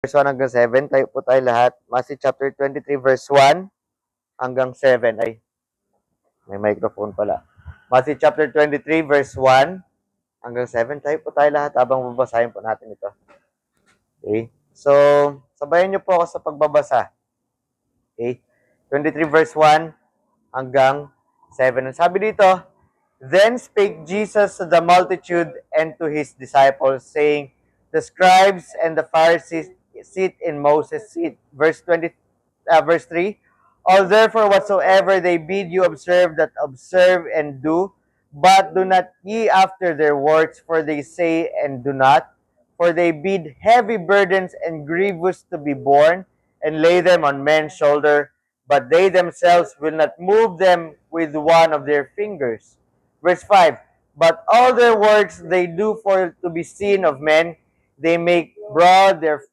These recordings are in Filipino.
Verse 1 hanggang 7. Tayo po tayo lahat. Matthew chapter 23 verse 1 hanggang 7. Ay, may microphone pala. Matthew chapter 23 verse 1 hanggang 7. Tayo po tayo lahat habang babasahin po natin ito. Okay? So, sabayan niyo po ako sa pagbabasa. Okay? 23 verse 1 hanggang 7. Ang sabi dito, Then spake Jesus to the multitude and to his disciples, saying, The scribes and the Pharisees sit in Moses' seat. Verse 3, All therefore whatsoever they bid you observe, that observe and do, but do not ye after their works, for they say and do not. For they bid heavy burdens and grievous to be borne, and lay them on men's shoulder, but they themselves will not move them with one of their fingers. Verse 5, But all their works they do for to be seen of men. They make broad their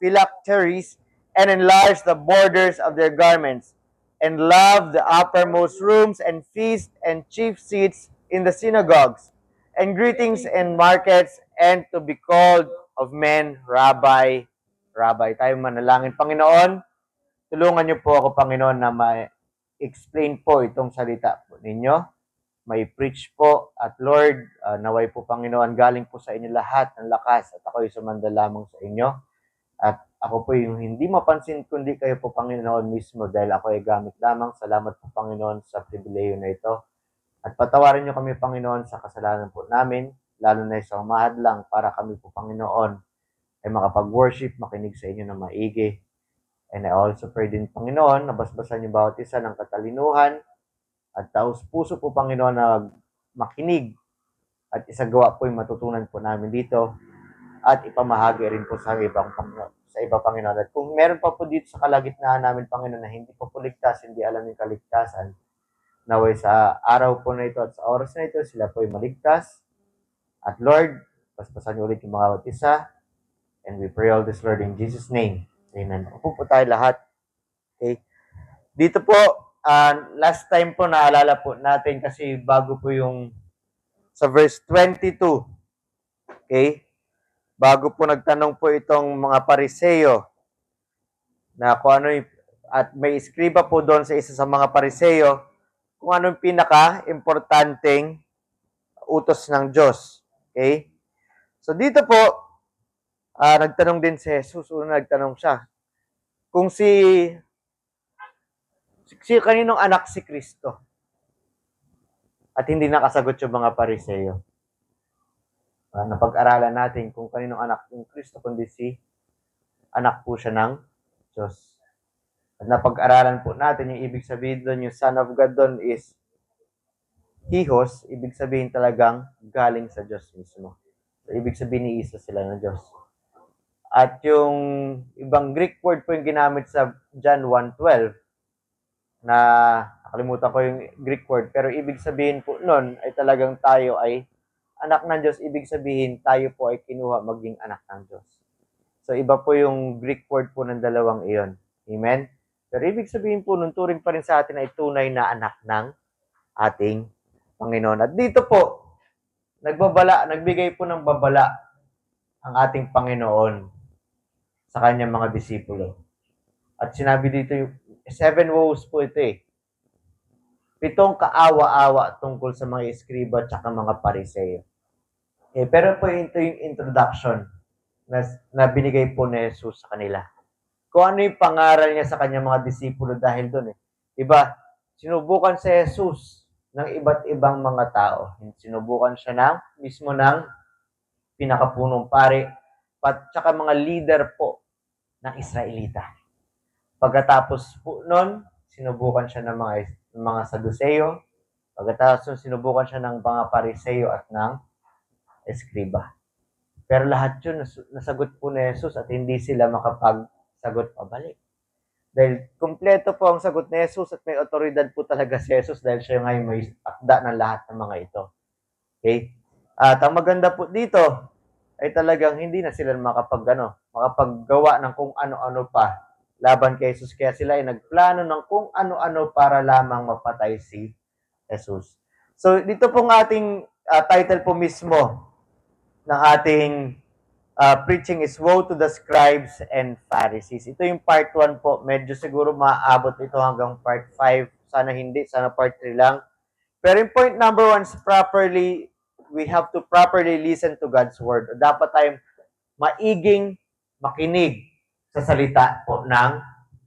phylacteries, and enlarge the borders of their garments, and love the uppermost rooms, and feast and chief seats in the synagogues, and greetings in markets, and to be called of men, Rabbi, Rabbi. Tayo manalangin. Panginoon, tulungan niyo po ako, Panginoon, na ma-explain po itong salita po ninyo. May preach po. At Lord, naway po, Panginoon, galing po sa inyo lahat ng lakas at ako'y sumanda lamang sa inyo. At ako po yung hindi mapansin kundi kayo po, Panginoon, mismo dahil ako ay gamit lamang. Salamat po, Panginoon, sa pribileyo na ito. At patawarin niyo kami, Panginoon, sa kasalanan po namin, lalo na sa umahadlang para kami po, Panginoon, ay makapag-worship, makinig sa inyo na maigi. And I also pray din, Panginoon, nabasbasan niyo bawat isa ng katalinuhan at taos puso po, Panginoon, na makinig at isagawa po yung matutunan po namin dito at ipamahagi rin po sa ibang Panginoon. At kung meron pa po dito sa kalagitnaan namin, Panginoon, na hindi po ligtas, hindi alam yung kaligtasan, naway sa araw po na ito at sa oras na ito, sila po ay maligtas. At Lord, paspasan niyo ulit yung mga bawat isa. And we pray all this, Lord, in Jesus' name. Amen. Upo po tayo lahat. Okay. Dito po, last time po naalala po natin kasi bago po yung sa verse 22. Okay? Bago po nagtanong po itong mga Pariseo na kung ano yung, at may iskriba po doon sa isa sa mga Pariseo kung ano yung pinaka-importanting utos ng Diyos. Okay? So dito po, nagtanong din si Jesus, nagtanong siya kung si kaninong anak si Kristo. At hindi nakasagot yung mga Pariseo. Napag-aralan natin kung kaninong anak yung Kristo, kundi si anak po siya ng Diyos. At napag-aralan po natin yung ibig sabihin doon, yung Son of God doon is hihos, ibig sabihin talagang galing sa Diyos mismo. So, ibig sabihin ni Isa sila ng Diyos. At yung ibang Greek word po yung ginamit sa John 1:12 na nakalimutan ko yung Greek word, pero ibig sabihin po nun ay talagang tayo ay anak ng Diyos, ibig sabihin tayo po ay kinuha maging anak ng Diyos. So iba po yung Greek word po ng dalawang iyon. Amen? Pero ibig sabihin po nun, turing pa rin sa atin ay tunay na anak ng ating Panginoon. At dito po, nagbigay po ng babala ang ating Panginoon sa kanyang mga disipulo. At sinabi dito yung 7 woes po ito eh. 7 kaawa-awa tungkol sa mga eskriba at saka mga pariseo. Pero po ito yung introduction na binigay po ni Jesus sa kanila. Kung ano yung pangaral niya sa kanyang mga disipulo dahil doon eh. Diba? Sinubukan si Jesus ng iba't ibang mga tao. Sinubukan siya mismo ng pinakapunong pari at saka mga leader po ng Israelita. Pagkatapos po nun, sinubukan siya ng mga Saduseo. Pagkatapos sinubukan siya ng mga Pariseo at ng Eskriba. Pero lahat yun nasagot po ni Jesus at hindi sila makapagsagot pabalik. Dahil kumpleto po ang sagot ni Jesus at may otoridad po talaga si Jesus dahil siya ngayon may akda ng lahat ng mga ito. Okay? At ang maganda po dito ay talagang hindi na sila makapaggawa ng kung ano-ano pa laban kay Jesus. Kaya sila ay nagplano ng kung ano-ano para lamang mapatay si Jesus. So, dito pong ating title po mismo ng ating preaching is woe to the scribes and Pharisees. Ito yung part 1 po. Medyo siguro maaabot ito hanggang part 5. Sana hindi, sana part 3 lang. Pero yung point number 1 is we have to properly listen to God's word. Dapat tayong maiging makinig sa salita po ng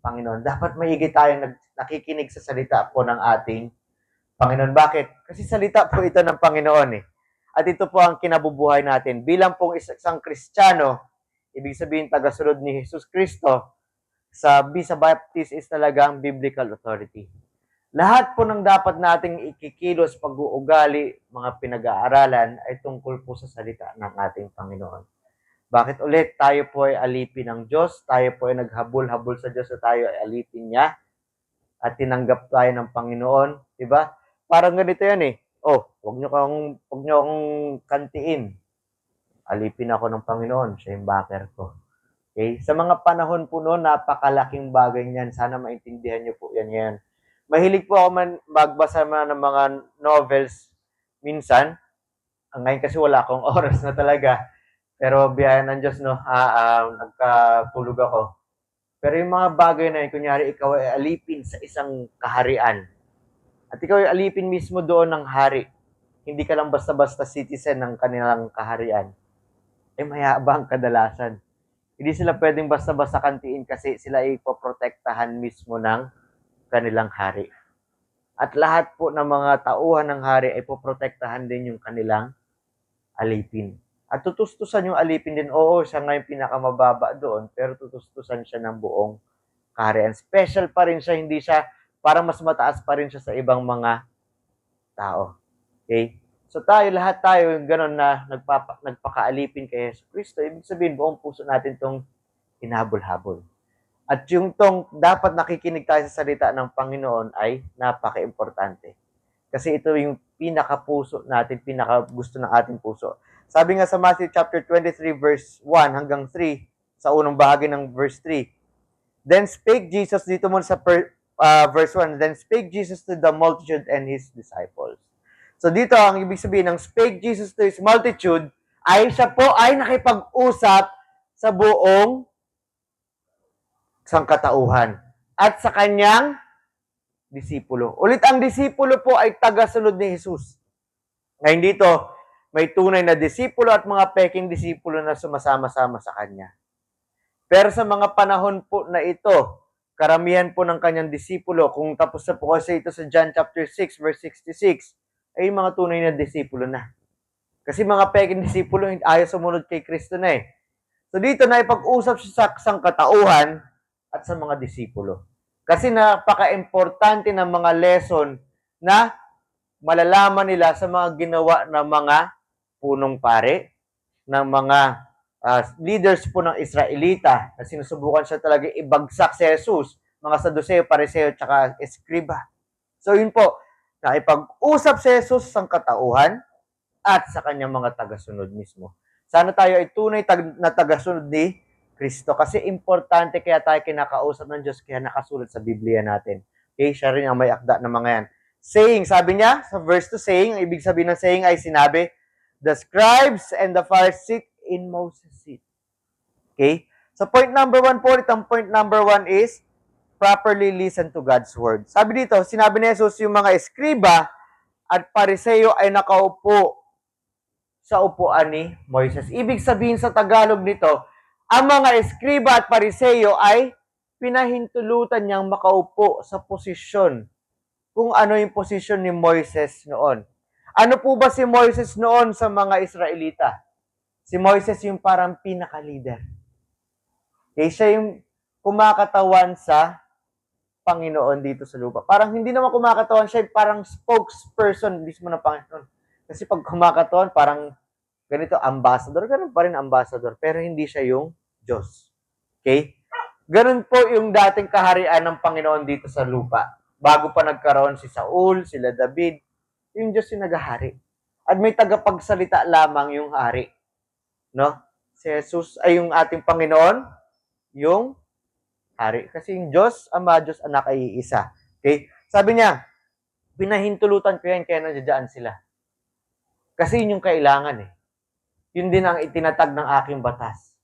Panginoon. Dapat maigi tayong nakikinig sa salita po ng ating Panginoon. Bakit? Kasi salita po ito ng Panginoon eh. At ito po ang kinabubuhay natin. Bilang pong isang Kristiyano, ibig sabihin tagasunod ni Jesus Kristo, sa Visa Baptist is talagang biblical authority. Lahat po ng dapat nating ikikilos, pag-uugali, mga pinag-aaralan ay tungkol po sa salita ng ating Panginoon. Bakit ulit tayo po ay alipin ng Diyos, tayo po ay naghabol-habol sa Diyos na tayo ay alipin niya at tinanggap tayo ng Panginoon, di ba? Parang ganito yan eh. Oh, wag niyo akong kantiin. Alipin ako ng Panginoon, siya yung backer ko. Okay? Sa mga panahon po noon, napakalaking bagay niyan. Sana maintindihan niyo po yan ngayon. Mahilig po ako magbasa ng mga novels minsan. Ngayon kasi wala akong oras na talaga. Pero biyaya ng Diyos, no, nagkatulog ako. Pero yung mga bagay na yun, kunyari ikaw ay alipin sa isang kaharian. At ikaw ay alipin mismo doon ng hari. Hindi ka lang basta-basta citizen ng kanilang kaharian. Mayabang kadalasan. Hindi sila pwedeng basta-basta kantiin kasi sila ay ipoprotektahan mismo ng kanilang hari. At lahat po ng mga tauhan ng hari ay poprotektahan din yung kanilang alipin. At tutustusan yung alipin din, oo, siya nga yung pinakamababa doon, pero tutustusan siya ng buong kaharian. Special pa rin siya, hindi siya, parang mas mataas pa rin siya sa ibang mga tao. Okay? So lahat tayo, yung gano'n na nagpakaalipin kay Yesu Cristo, ibig sabihin, buong puso natin itong hinabol-habol. At yung tong dapat nakikinig tayo sa salita ng Panginoon ay napaka-importante. Kasi ito yung pinaka-puso natin, pinaka-gusto ng ating puso. Sabi nga sa Matthew chapter 23 verse 1 hanggang 3, sa unang bahagi ng verse 3, then spake Jesus, dito muna sa verse 1, then spake Jesus to the multitude and his disciples. So dito, ang ibig sabihin ng spake Jesus to his multitude, ay siya po ay nakipag-usap sa buong sangkatauhan at sa kanyang disipulo. Ulit, ang disipulo po ay tagasunod ni Jesus. Ngayon dito, may tunay na disipulo at mga peking disipulo na sumasama-sama sa kanya. Pero sa mga panahon po na ito, karamihan po ng kanyang disipulo, kung tapos na po kasi ito sa John chapter 6 verse 66, ay mga tunay na disipulo na. Kasi mga peking disipulo ayaw sumunod kay Kristo na eh. So dito na ipag-usap siya sa sangkatauhan at sa mga disipulo. Kasi napaka-importante ng mga lesson na malalaman nila sa mga ginawa ng mga punong pare, ng mga leaders po ng Israelita na sinusubukan siya talaga ibagsak si Jesus, mga Saduseo, Pariseo, tsaka Eskriba. So yun po, naipag-usap si Jesus sa katauhan at sa kanyang mga tagasunod mismo. Sana tayo ay tunay na tagasunod ni Kristo kasi importante kaya tayo kinakausap ng Diyos kaya nakasulat sa Biblia natin. Okay, siya rin ang may akda ng mga yan. Saying, sabi niya sa verse 2, saying, ang ibig sabihin ng saying ay sinabi, the scribes and the Pharisees sit in Moses' seat. Okay? So point number 1 po, itong point number 1 is properly listen to God's word. Sabi dito, sinabi ni Jesus, yung mga eskriba at pariseo ay nakaupo sa upuan ni Moises. Ibig sabihin sa Tagalog nito, ang mga eskriba at pariseo ay pinahintulutan niyang makaupo sa posisyon kung ano yung posisyon ni Moises noon. Ano po ba si Moises noon sa mga Israelita? Si Moises yung parang pinaka-leader. Okay, siya yung kumakatawan sa Panginoon dito sa lupa. Parang hindi naman kumakatawan, siya yung parang spokesperson mismo ng Panginoon. Kasi pag kumakatawan, parang ganito, ambassador, ganun pa rin ambassador, pero hindi siya yung Diyos. Okay? Ganun po yung dating kaharian ng Panginoon dito sa lupa. Bago pa nagkaroon si Saul, sila David, yung Diyos yung naghahari. At may tagapagsalita lamang yung hari. No? Si Jesus ay yung ating Panginoon, yung hari. Kasi yung Diyos, Ama, Diyos, Anak ay iisa. Okay? Sabi niya, pinahintulutan ko yan, kaya nandiyan sila. Kasi yun yung kailangan eh. Yun din ang itinatag ng aking batas.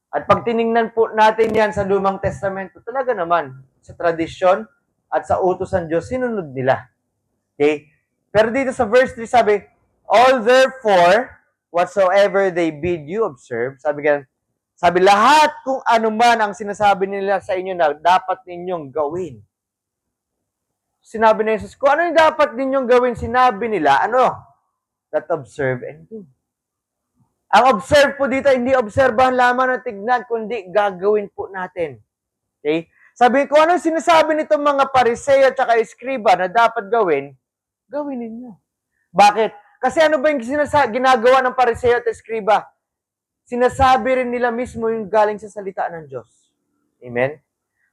At pag tiningnan po natin yan sa Lumang Testamento, talaga naman, sa tradisyon at sa utos ng Diyos, sinunod nila. Okay? Pero dito sa verse 3, sabi, all therefore, whatsoever they bid you observe, sabi lahat kung ano man ang sinasabi nila sa inyo na dapat ninyong gawin. Sinabi ni Jesus, kung ano yung dapat ninyong gawin, sinabi nila, that observe and do. Ang observe po dito, hindi obserbahan lamang na tignan, kundi gagawin po natin. Okay? Sabi ko, ano sinasabi nitong mga Pariseo at saka Eskriba na dapat gawin, gawin ninyo. Bakit? Kasi ano ba yung ginagawa ng Pariseo at Eskriba? Sinasabi rin nila mismo yung galing sa salita ng Diyos. Amen?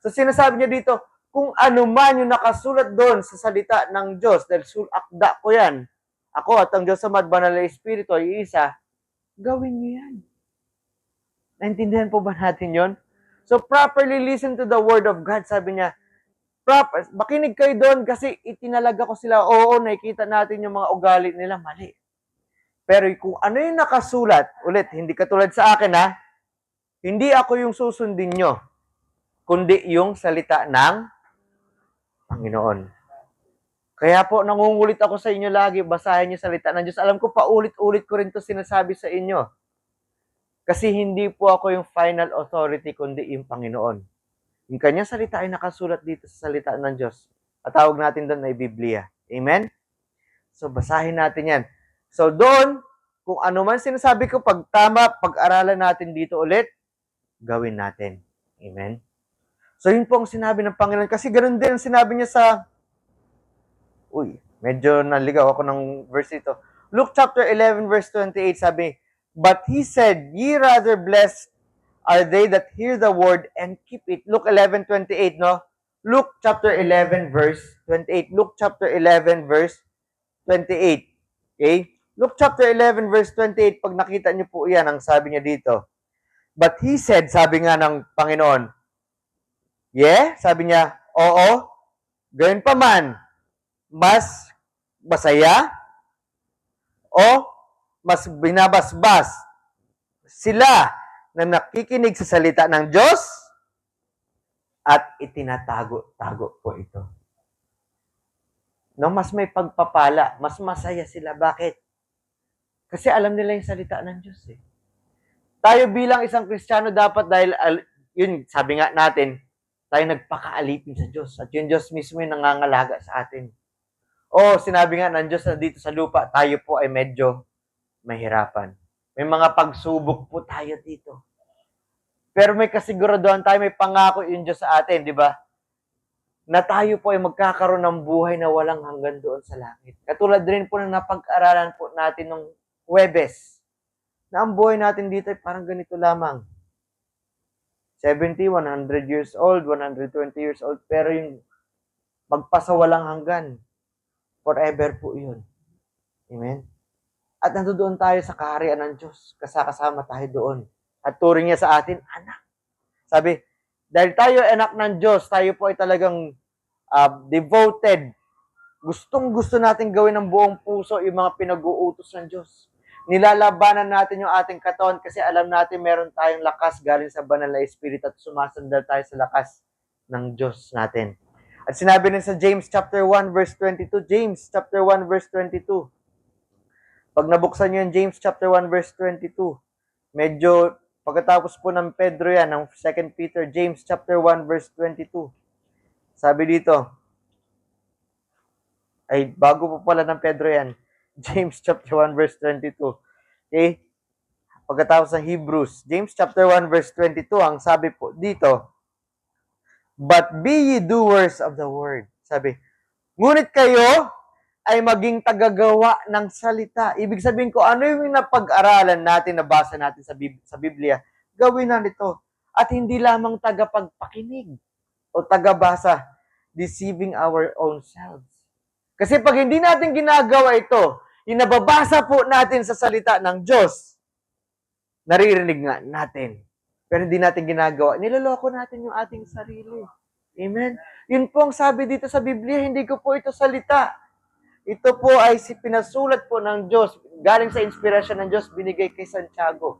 So sinasabi niya dito, kung ano man yung nakasulat doon sa salita ng Diyos, dahil sulakda ko yan, ako at ang Diyos sa Banal na Espiritu ay isa, gawin niyo yan. Naintindihan po ba natin yon? So, properly listen to the Word of God. Sabi niya, makinig kayo doon kasi itinalaga ko sila. Oo, nakikita natin yung mga ugali nila, mali. Pero kung ano yung nakasulat, ulit, hindi katulad sa akin ha, hindi ako yung susundin nyo, kundi yung salita ng Panginoon. Kaya po, nangungulit ako sa inyo lagi, basahin niyo salita ng Diyos. Alam ko, paulit-ulit ko rin to sinasabi sa inyo. Kasi hindi po ako yung final authority, kundi yung Panginoon. Yung kanyang salita ay nakasulat dito sa salita ng Diyos. At tawag natin doon ay Biblia. Amen? So, basahin natin yan. So, doon, kung ano man sinasabi ko, pag tama, pag-aralan natin dito ulit, gawin natin. Amen? So, yun po ang sinabi ng Panginoon. Kasi ganoon din ang sinabi niya sa medyo naligaw ako ng verse ito. Luke chapter 11 verse 28 sabi, but he said, ye rather blessed are they that hear the word and keep it. Luke 11:28, no? Luke chapter 11 verse 28. Luke chapter 11 verse 28. Okay? Luke chapter 11 verse 28, pag nakita niyo po yan, ang sabi niya dito. But he said, sabi nga ng Panginoon, sabi niya, oo, gayon pa man, mas masaya o mas binabasbas sila na nakikinig sa salita ng Diyos at itinatago-tago po ito. No, mas may pagpapala, mas masaya sila. Bakit? Kasi alam nila yung salita ng Diyos eh. Tayo bilang isang Kristiyano dapat dahil, yun, sabi nga natin, tayo nagpakaalipin sa Diyos at yung Diyos mismo yung nangangalaga sa atin. Sinabi nga ng Diyos na dito sa lupa, tayo po ay medyo mahirapan. May mga pagsubok po tayo dito. Pero may kasiguraduhan tayo, may pangako yung Diyos sa atin, di ba? Na tayo po ay magkakaroon ng buhay na walang hanggan doon sa langit. Katulad rin po na napag-aralan po natin nung Huwebes, na ang buhay natin dito ay parang ganito lamang. 70, 100 years old, 120 years old, pero yung magpasawalang hanggan, forever po yun. Amen? At nandoon tayo sa kaharian ng Diyos. Kasama tayo doon. At turing niya sa atin, anak. Sabi, dahil tayo anak ng Diyos, tayo po ay talagang devoted. Gustong-gusto natin gawin ng buong puso yung mga pinag-uutos ng Diyos. Nilalabanan natin yung ating katawan kasi alam natin meron tayong lakas galing sa Banal na Espiritu at sumasandal tayo sa lakas ng Diyos natin. At sinabi rin sa James chapter 1 verse 22, James chapter 1 verse 22. Pag nabuksan niyo yung James chapter 1 verse 22, medyo pagkatapos po ng Pedro yan, ng 2 Peter, James chapter 1 verse 22. Sabi dito, ay bago po pala ng Pedro yan, James chapter 1 verse 22. Okay? Pagkatapos ng Hebrews, James chapter 1 verse 22, ang sabi po dito, but be ye doers of the word. Sabi, ngunit kayo ay maging tagagawa ng salita. Ibig sabihin ko, ano yung napag-aralan natin, nabasa natin sa Biblia, gawin na nito. At hindi lamang tagapagpakinig o tagabasa, deceiving our own selves. Kasi pag hindi natin ginagawa ito, yung nababasa po natin sa salita ng Diyos, naririnig nga natin. Pero hindi natin ginagawa. Niloloko natin yung ating sarili. Amen? Yun po ang sabi dito sa Biblia, hindi ko po ito salita. Ito po ay pinasulat po ng Diyos, galing sa inspirasyon ng Diyos, binigay kay Santiago.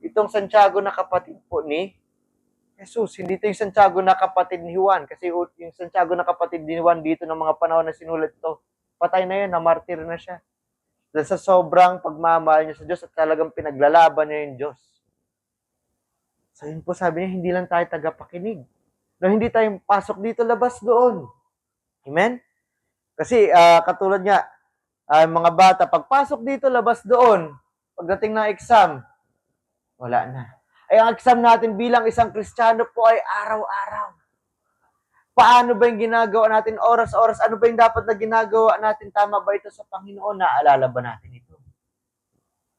Itong Santiago na kapatid po ni Jesus, hindi ito yung Santiago na kapatid ni Juan. Kasi yung Santiago na kapatid ni Juan dito ng mga panahon na sinulat ito, patay na yun, namartir na siya. Dahil sa sobrang pagmamahal niya sa Diyos at talagang pinaglalaban niya yung Diyos. So yun po sabi niya, hindi lang tayo tagapakinig. No, hindi tayo pasok dito, labas doon. Amen? Kasi katulad nga, mga bata, pagpasok dito, labas doon. Pagdating ng exam, wala na. Ay, ang exam natin bilang isang Kristiyano po ay araw-araw. Paano ba yung ginagawa natin oras-oras? Ano ba yung dapat na ginagawa natin? Tama ba ito sa Panginoon? Naalala ba natin ito?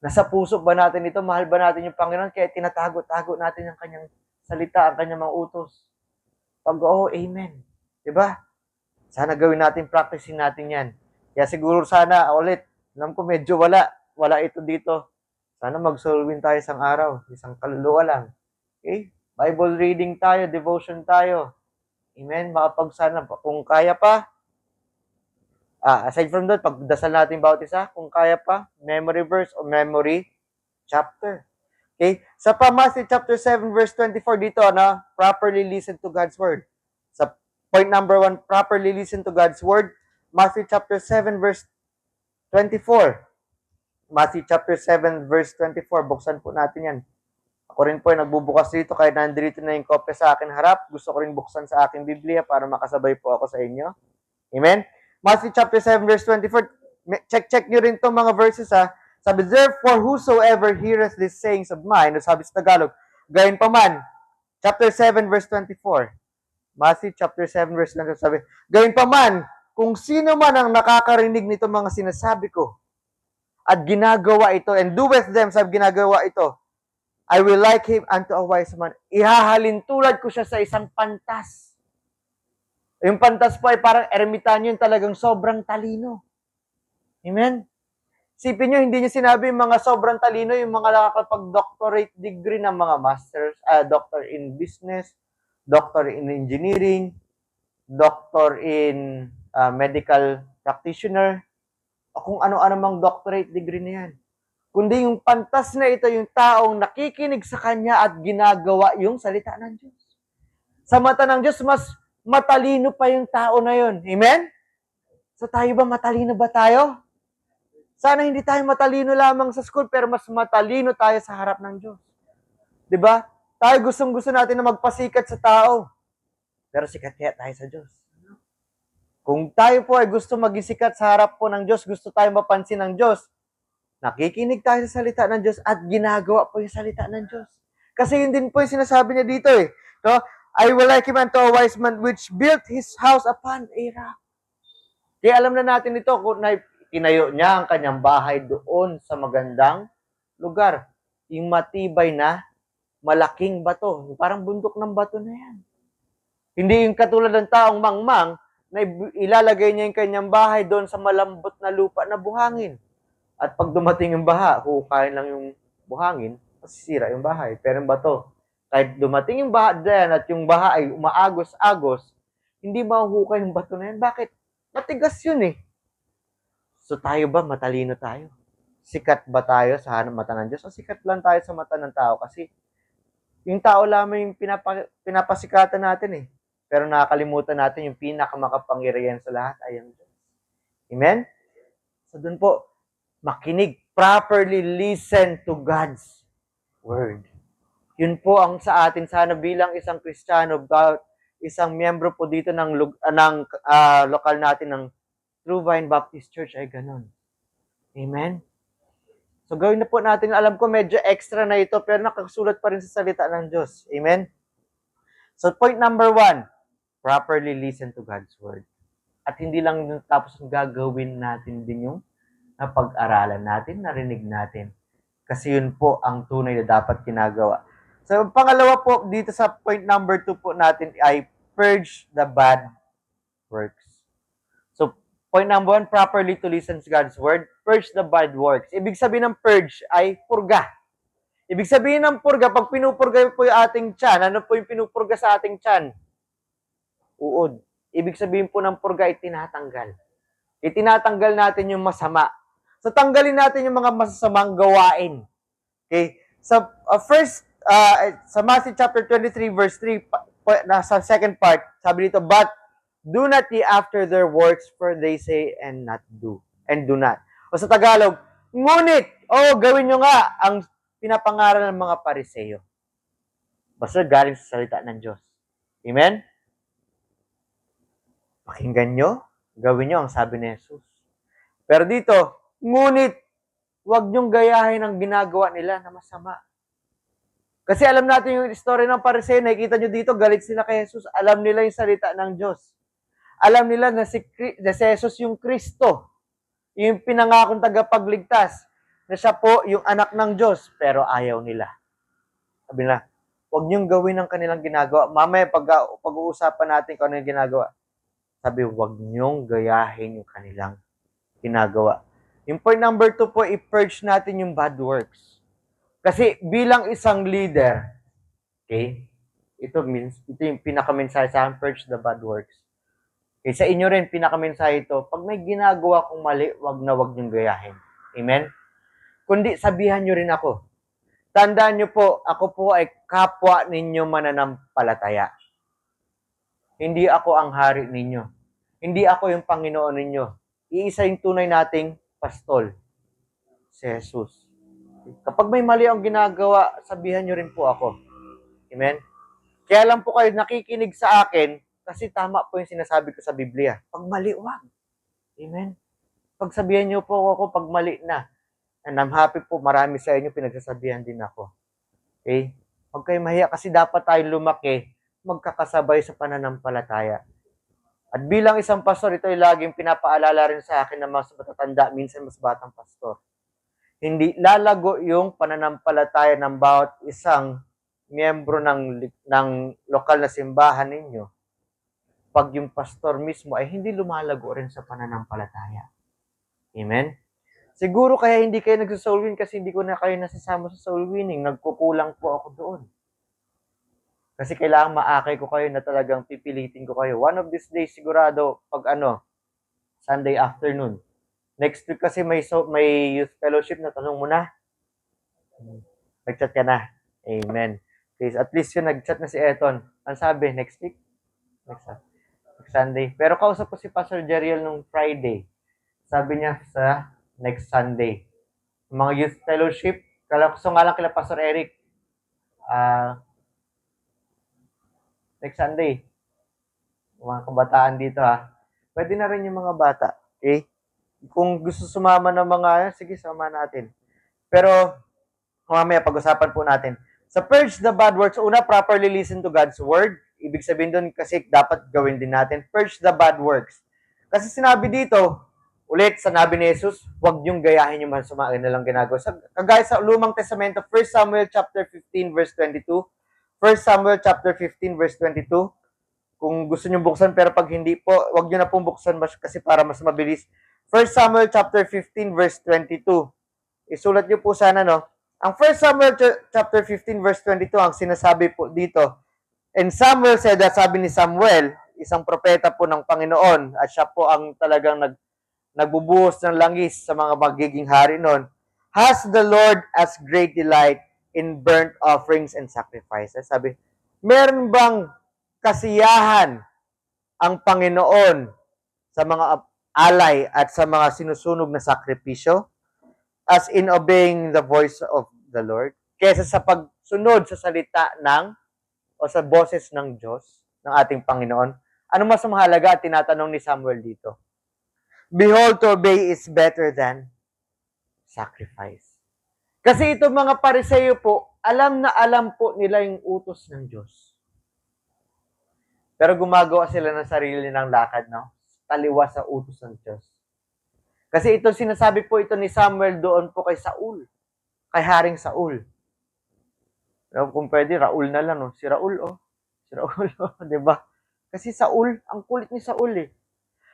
Nasa puso ba natin ito? Mahal ba natin yung Panginoon? Kaya tinatago-tago natin ang kanyang salita, ang kanyang mga utos. Pag amen. Diba? Sana gawin natin, practicing natin yan. Kaya siguro sana, ulit, alam ko medyo wala ito dito. Sana mag-solving tayo isang araw, isang kaluluwa lang. Okay? Bible reading tayo, devotion tayo. Amen? Sana, kung kaya pa, aside from that, pagdasal natin bawat isa, kung kaya pa, memory verse o memory chapter. Okay? Sa Matthew chapter 7 verse 24 dito, properly listen to God's word. Sa point number 1, properly listen to God's word. Matthew chapter 7 verse 24. Matthew chapter 7 verse 24. Buksan po natin yan. Ako rin po ay nagbubukas dito kahit nandito na yung kopya sa akin harap. Gusto ko rin buksan sa aking Biblia para makasabay po ako sa inyo. Amen? Matthew chapter 7 verse 24. Check nyo rin itong mga verses ha. Sabi, therefore, whosoever heareth these sayings of mine, sabi sa Tagalog, gayon pa man, chapter 7 verse 24. Matthew chapter 7 verse 24, sabi, gayon pa man, kung sino man ang nakakarinig nito mga sinasabi ko, at ginagawa ito, and doeth them, sabi ginagawa ito, I will like him unto a wise man. Ihahalin tulad ko siya sa isang pantas. Yung pantas po ay parang ermitanyo, yung talagang sobrang talino. Amen? Sipin nyo, hindi niya sinabi yung mga sobrang talino, yung mga nakakapag-doctorate degree ng mga masters, doctor in business, doctor in engineering, doctor in medical practitioner, o kung ano-ano mang doctorate degree na yan. Kundi yung pantas na ito, yung taong nakikinig sa Kanya at ginagawa yung salita ng Diyos. Sa mata ng Diyos, mas matalino pa yung tao na yun. Amen? So tayo ba, matalino ba tayo? Sana hindi tayo matalino lamang sa school, pero mas matalino tayo sa harap ng Diyos. Diba? Tayo gustong-gusto natin na magpasikat sa tao. Pero sikat kaya tayo sa Diyos. Kung tayo po ay gusto maging sikat sa harap po ng Diyos, gusto tayo mapansin ng Diyos, nakikinig tayo sa salita ng Diyos at ginagawa po yung salita ng Diyos. Kasi yun din po yung sinasabi niya dito eh. No? I will like him unto a wise man which built his house upon a rock. Kaya alam na natin ito kung tinayo niya ang kanyang bahay doon sa magandang lugar. Yung matibay na malaking bato. Parang bundok ng bato na yan. Hindi yung katulad ng taong mangmang na ilalagay niya yung kanyang bahay doon sa malambot na lupa na buhangin. At pag dumating yung baha, hukayin lang yung buhangin, masisira yung bahay. Pero yung bato, kahit dumating yung baha dyan at yung baha ay umaagos-agos, hindi mahuhukay yung bato na yan. Bakit? Matigas yun eh. So tayo ba, matalino tayo? Sikat ba tayo sa mata ng Diyos? O sikat lang tayo sa mata ng tao? Kasi yung tao lamang yung pinapasikatan natin eh. Pero nakakalimutan natin yung pinakamakapangyarihan sa lahat ay ang Diyos. Amen? So dun po, makinig, properly listen to God's Word. Yun po ang sa atin sana bilang isang Kristiyano, isang miyembro po dito ng lokal natin ng True Vine Baptist Church ay ganun. Amen? So gawin na po natin, alam ko medyo extra na ito, pero nakasulat pa rin sa salita ng Diyos. Amen? So point number 1, properly listen to God's Word. At hindi lang yung tapos gagawin natin din yung napag-aralan natin, narinig natin. Kasi yun po ang tunay na dapat ginagawa. So, pangalawa po, dito sa point number 2 po natin ay purge the bad works. So, point number 1, properly to listen to God's Word, purge the bad works. Ibig sabihin ng purge ay purga. Ibig sabihin ng purga, pag pinupurga po yung ating tiyan, ano po yung pinupurga sa ating tiyan? Uod. Ibig sabihin po ng purga ay tinatanggal. Itinatanggal natin yung masama. So, tanggalin natin yung mga masasamang gawain. Okay? Sa Matthew chapter 23, verse 3, nasa second part, sabi dito, but do not ye after their works, for they say and do not. O sa Tagalog, ngunit, gawin nyo nga ang pinapangaral ng mga Pariseo. Basta galing sa salita ng Diyos. Amen? Pakinggan nyo, gawin nyo ang sabi ni Jesus. Pero dito, ngunit, huwag nyong gayahin ang ginagawa nila na masama. Kasi alam natin yung story ng Pariseo, nakikita nyo dito, galit sila kay Jesus. Alam nila yung salita ng Diyos. Alam nila na si Jesus yung Kristo, yung pinangakong tagapagligtas, na siya po yung anak ng Diyos, pero ayaw nila. Sabi nila, huwag nyong gawin ang kanilang ginagawa. Mamaya, pag-uusapan natin kung ano yung ginagawa. Sabi, huwag nyong gayahin yung kanilang ginagawa. Yung point number 2 po, i-purge natin yung bad works. Kasi bilang isang leader, okay, ito yung pinakamensahe sa akin, purge the bad works. Okay, sa inyo rin, pinakamensahe ito, pag may ginagawa kong mali, wag niyong gayahin. Amen? Kundi sabihan nyo rin ako. Tandaan nyo po, ako po ay kapwa ninyo mananampalataya. Hindi ako ang hari ninyo. Hindi ako yung Panginoon ninyo. Iisa yung tunay nating pastol, si Jesus. Kapag may mali ang ginagawa, sabihan nyo rin po ako. Amen? Kaya lang po kayo nakikinig sa akin kasi tama po yung sinasabi ko sa Biblia. Pag mali, wag. Amen? Pagsabihan nyo po ako pag mali na. And I'm happy po, marami sa inyo pinagsasabihan din ako. Okay? Huwag kayo mahiya kasi dapat tayong lumaki, magkakasabay sa pananampalataya. At bilang isang pastor, ito ay laging pinapaalala rin sa akin ng mas matatanda, minsan mas batang pastor. Hindi lalago yung pananampalataya ng bawat isang miyembro ng lokal na simbahan ninyo pag yung pastor mismo ay hindi lumalago rin sa pananampalataya. Amen? Siguro kaya hindi kayo nagsa-soul win kasi hindi ko na kayo nasasama sa soul winning. Nagkukulang po ako doon. Kasi kailangan maakay ko kayo na talagang pipilitin ko kayo. One of these days sigurado pag Sunday afternoon. Next week kasi may youth fellowship na tanong mo na. Nag-chat ka na. Amen. Okay, at least yun, nag-chat na si Eton. Ang sabi, next week? Next Sunday. Pero kausap ko si Pastor Jeriel nung Friday. Sabi niya sa next Sunday. Mga youth fellowship, gusto nga lang kila Pastor Eric. Next Sunday. Mga kabataan dito Pwede na rin yung mga bata. Okay? Kung gusto sumama ng mga, sige, sama natin. Pero, mamaya pag-usapan po natin. Sa purge the bad works, una, properly listen to God's word. Ibig sabihin doon kasi dapat gawin din natin. Purge the bad works. Kasi sinabi dito, ulit, sinabi ni Jesus, huwag niyong gayahin yung masama na lang ginagawa. Kagaya sa Lumang Testamento, 1 Samuel chapter 15 verse 22, 1 Samuel chapter 15 verse 22, kung gusto niyo buksan, pero pag hindi po, wag niyo na pong buksan kasi para mas mabilis. 1 Samuel chapter 15 verse 22. Isulat niyo po sana, no? Ang 1 Samuel chapter 15 verse 22, ang sinasabi po dito, and Samuel said, sabi ni Samuel, isang propeta po ng Panginoon, at siya po ang talagang nagbubuhos ng langis sa mga magiging hari noon, has the Lord as great delight in burnt offerings and sacrifices? Sabi, meron bang kasiyahan ang Panginoon sa mga alay at sa mga sinusunog na sakripisyo as in obeying the voice of the Lord kaysa sa pagsunod sa salita o sa boses ng Diyos, ng ating Panginoon? Ano mas mahalaga? Tinatanong ni Samuel dito. Behold, to obey is better than sacrifice. Kasi itong mga Pariseo po, alam na alam po nila yung utos ng Diyos. Pero gumagawa sila ng sarili ng lakad, no? Taliwas sa utos ng Diyos. Kasi ito, sinasabi po ito ni Samuel doon po kay Saul. Kay Haring Saul. Kung pwede, Raul na lang, no? Si Raul, Si Raul, diba? Kasi Saul, ang kulit ni Saul,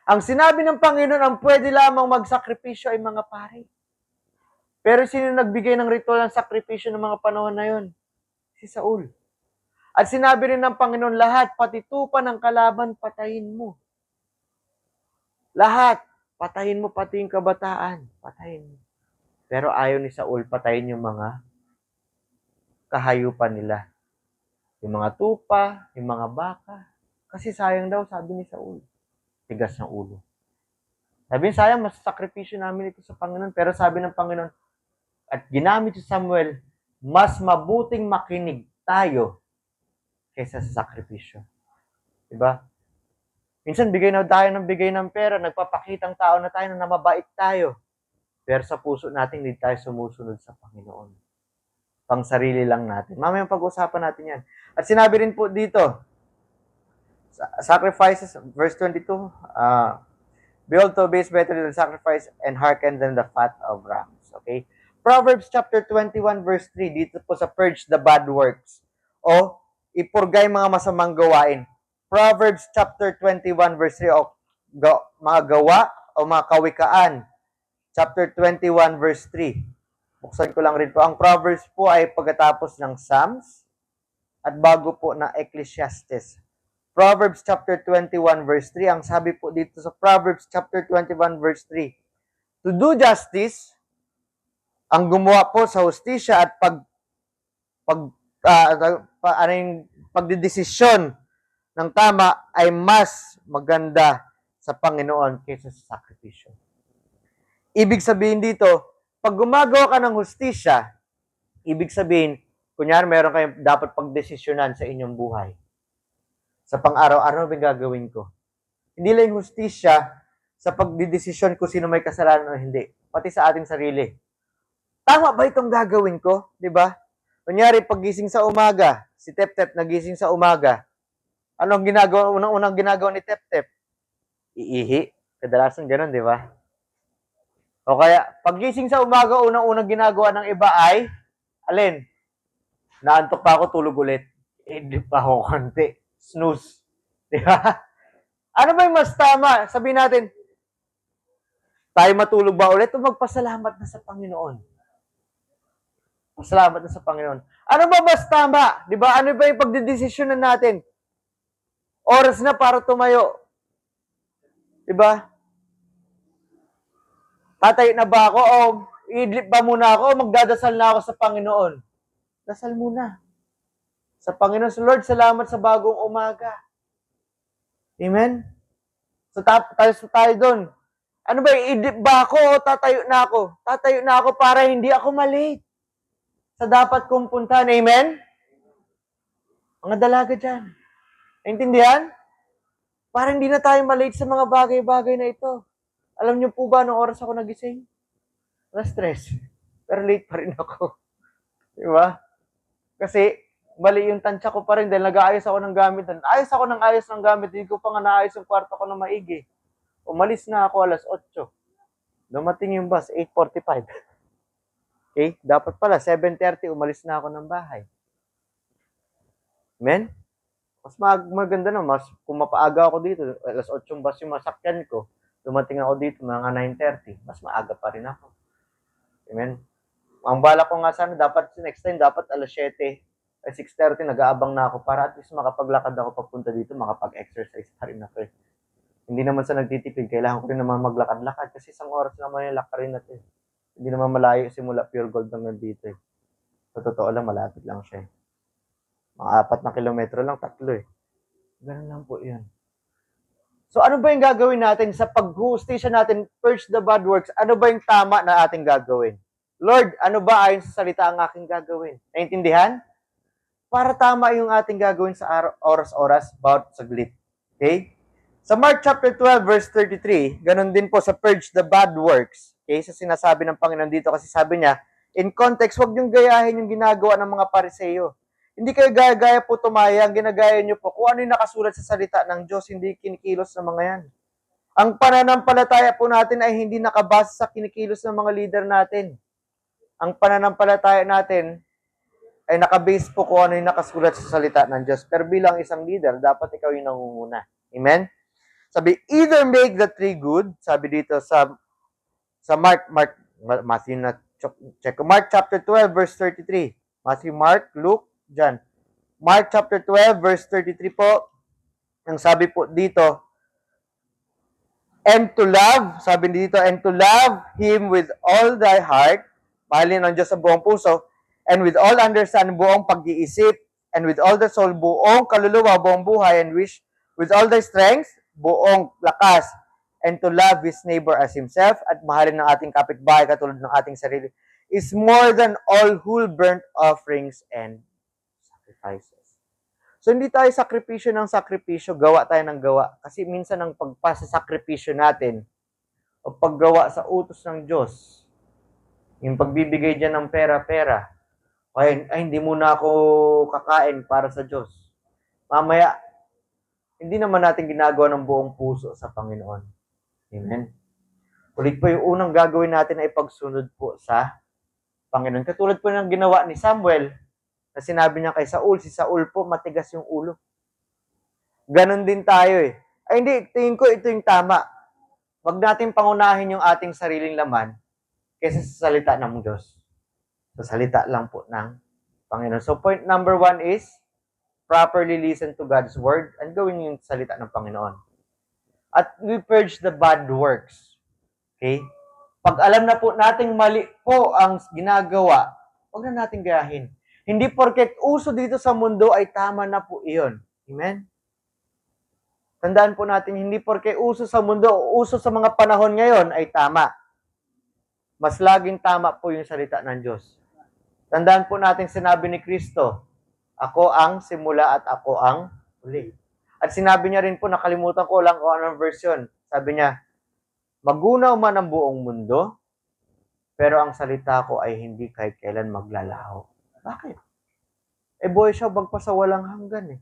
Ang sinabi ng Panginoon, ang pwede lamang magsakripisyo ay mga pare. Pero sino nagbigay ng ritual ng sakripisyo ng mga panahon na yon? Si Saul. At sinabi rin ng Panginoon, lahat, pati tupa ng kalaban, patayin mo. Lahat. Patayin mo pati yung kabataan. Patayin mo. Pero ayaw ni Saul patayin yung mga kahayupan nila. Yung mga tupa, yung mga baka. Kasi sayang daw, sabi ni Saul. Tigas ng ulo. Sabi niya, sayang, mas sakripisyo namin ito sa Panginoon. Pero sabi ng Panginoon, at ginamit si Samuel, mas mabuting makinig tayo kaysa sa sakripisyo. Diba? Minsan, bigay na tayo ng bigay ng pera, nagpapakitang tao na tayo na mabait tayo. Pero sa puso natin, hindi tayo sumusunod sa Panginoon. Pang sarili lang natin. Mamaya pag-usapan natin yan. At sinabi rin po dito, sacrifices, verse 22, behold, to obey is better than sacrifice and hearken than the fat of rams. Okay? Proverbs chapter 21 verse 3, dito po sa purge the bad works. O, ipurgay mga masamang gawain. Proverbs chapter 21 verse 3, o mga gawa o mga kawikaan. Chapter 21 verse 3. Buksan ko lang rin po. Ang Proverbs po ay pagkatapos ng Psalms at bago po na Ecclesiastes. Proverbs chapter 21 verse 3. Ang sabi po dito sa Proverbs chapter 21 verse 3. To do justice, ang gumawa po sa hustisya at pagdidesisyon ng tama ay mas maganda sa Panginoon kaysa sa sakripisyo. Ibig sabihin dito, pag gumagawa ka ng hustisya, ibig sabihin, kunyari meron kayong dapat pagdesisyonan sa inyong buhay. Sa pang-araw-araw, may gagawin ko. Hindi lang yung hustisya sa pagdidesisyon kung sino may kasalanan o hindi. Pati sa ating sarili. Tama ba itong gagawin ko? Diba? Kunyari, paggising sa umaga, si Tep-Tep nagising sa umaga. Anong ginagawa? Unang ginagawa ni Tep-Tep? Iihi. Kadalasan ganun, di ba? O kaya, paggising sa umaga, unang ginagawa ng iba ay, alin? Naantok pa ako, tulog ulit. Hindi pa ako konti. Snooze. Di ba? Ano ba yung mas tama? Sabihin natin, tayo matulog ba ulit o magpasalamat na sa Panginoon? Pasalamat na sa Panginoon. Ano ba mas tama? Di ba? Ano ba yung pagdidesisyonan natin? Oras na para tumayo. Di ba? Tatayo na ba ako o idlip ba muna ako o magdadasal na ako sa Panginoon? Dasal muna. Sa Panginoon, sa Lord, salamat sa bagong umaga. Amen? So tayo doon. Ano ba, idlip ba ako o tatayo na ako? Tatayo na ako para hindi ako malate sa dapat kong puntahan. Amen? Mga dalaga dyan. Naintindihan? Para hindi na tayo malate sa mga bagay-bagay na ito. Alam niyo po ba, nung oras ako nagising? Na-stress. Pero late pa rin ako. Diba? Kasi, mali yung tansya ko pa rin dahil nag-aayos ako ng gamit. Ayos ako ng ayos ng gamit. Hindi ko pa nga naayos yung kwarto ko na maigi. Umalis na ako alas 8. Dumating yung bus, 8:45. Okay? Dapat pala, 7:30, umalis na ako ng bahay. Amen? Mas maganda na, mas kung mapaaga ako dito, alas 8 yung bus yung masakyan ko, dumating ako dito, mga 9:30, mas maaga pa rin ako. Amen? Ang bala ko nga sana, dapat next time, dapat alas 7, ay 6:30, nag-aabang na ako para at least makapaglakad ako papunta dito, makapag-exercise pa rin ako. Hindi naman sa nagtitipid, kailangan ko rin naman maglakad-lakad kasi isang oras naman yung lakarin natin. Hindi naman malayo simula Pure Gold hanggang dito. Sa totoo lang, malapit lang siya. Mga 4 na kilometro lang, 3 . Ganun lang po yan. So ano ba yung gagawin natin sa pag-hustisya natin, purge the bad works? Ano ba yung tama na ating gagawin? Lord, ano ba ayon sa salita ang aking gagawin? Naintindihan? Para tama yung ating gagawin sa oras-oras, bawat saglit. Okay? Sa Mark chapter 12 verse 33, ganun din po sa purge the bad works. Okay? Sa sinasabi ng Panginoon dito kasi sabi niya, in context, huwag niyong gayahin yung ginagawa ng mga Pariseo. Hindi kayo gaya-gaya po tumaya, ang ginagaya niyo po kung ano yung nakasulat sa salita ng Diyos, hindi kinikilos ng mga yan. Ang pananampalataya po natin ay hindi nakabase sa kinikilos ng mga leader natin. Ang pananampalataya natin ay nakabase po kung ano yung nakasulat sa salita ng Diyos. Pero bilang isang leader, dapat ikaw yung nangunguna. Amen? Sabi, either make the tree good, sabi dito sa Matthew na check. Mark chapter 12 verse 33. Matthew, Mark, Luke, John. Mark chapter 12 verse 33 po. Ang sabi po dito, And to love, sabi dito, and to love Him with all thy heart, mahalin ang Diyos sa buong puso, and with all understanding, buong pag-iisip, and with all the soul, buong kaluluwa, buong buhay, and wish, with all thy strength, buong lakas, and to love his neighbor as himself, at mahalin ng ating kapitbahay katulad ng ating sarili, is more than all whole burnt offerings and sacrifices. So, hindi tayo sakripisyo ng sakripisyo, gawa tayo ng gawa. Kasi minsan ang pagpasasakripisyo natin, o paggawa sa utos ng Diyos, yung pagbibigay dyan ng pera-pera, ay hindi muna ako kakain para sa Diyos. Mamaya, hindi naman natin ginagawa ng buong puso sa Panginoon. Amen? Ulit po, yung unang gagawin natin ay pagsunod po sa Panginoon. Katulad po ng ginawa ni Samuel, na sinabi niya kay Saul, si Saul po matigas yung ulo. Ganon din tayo eh. Ay hindi, tingin ko ito yung tama. Huwag natin pangunahin yung ating sariling laman kaysa sa salita ng Diyos. Sa salita lang po ng Panginoon. So point number 1 is, properly listen to God's word and gawin yung salita ng Panginoon. At we purge the bad works. Okay? Pag alam na po nating mali po ang ginagawa, huwag na natin gayahin. Hindi porket uso dito sa mundo ay tama na po iyon. Amen? Tandaan po natin, hindi porke uso sa mundo o uso sa mga panahon ngayon ay tama. Mas laging tama po yung salita ng Diyos. Tandaan po natin sinabi ni Kristo, ako ang simula at ako ang huli. At sinabi niya rin po, nakalimutan ko lang kung anong version. Sabi niya, magunaw man ang buong mundo, pero ang salita ko ay hindi kahit kailan maglalaho. Bakit? Buhay siya magpasawalang hanggan eh.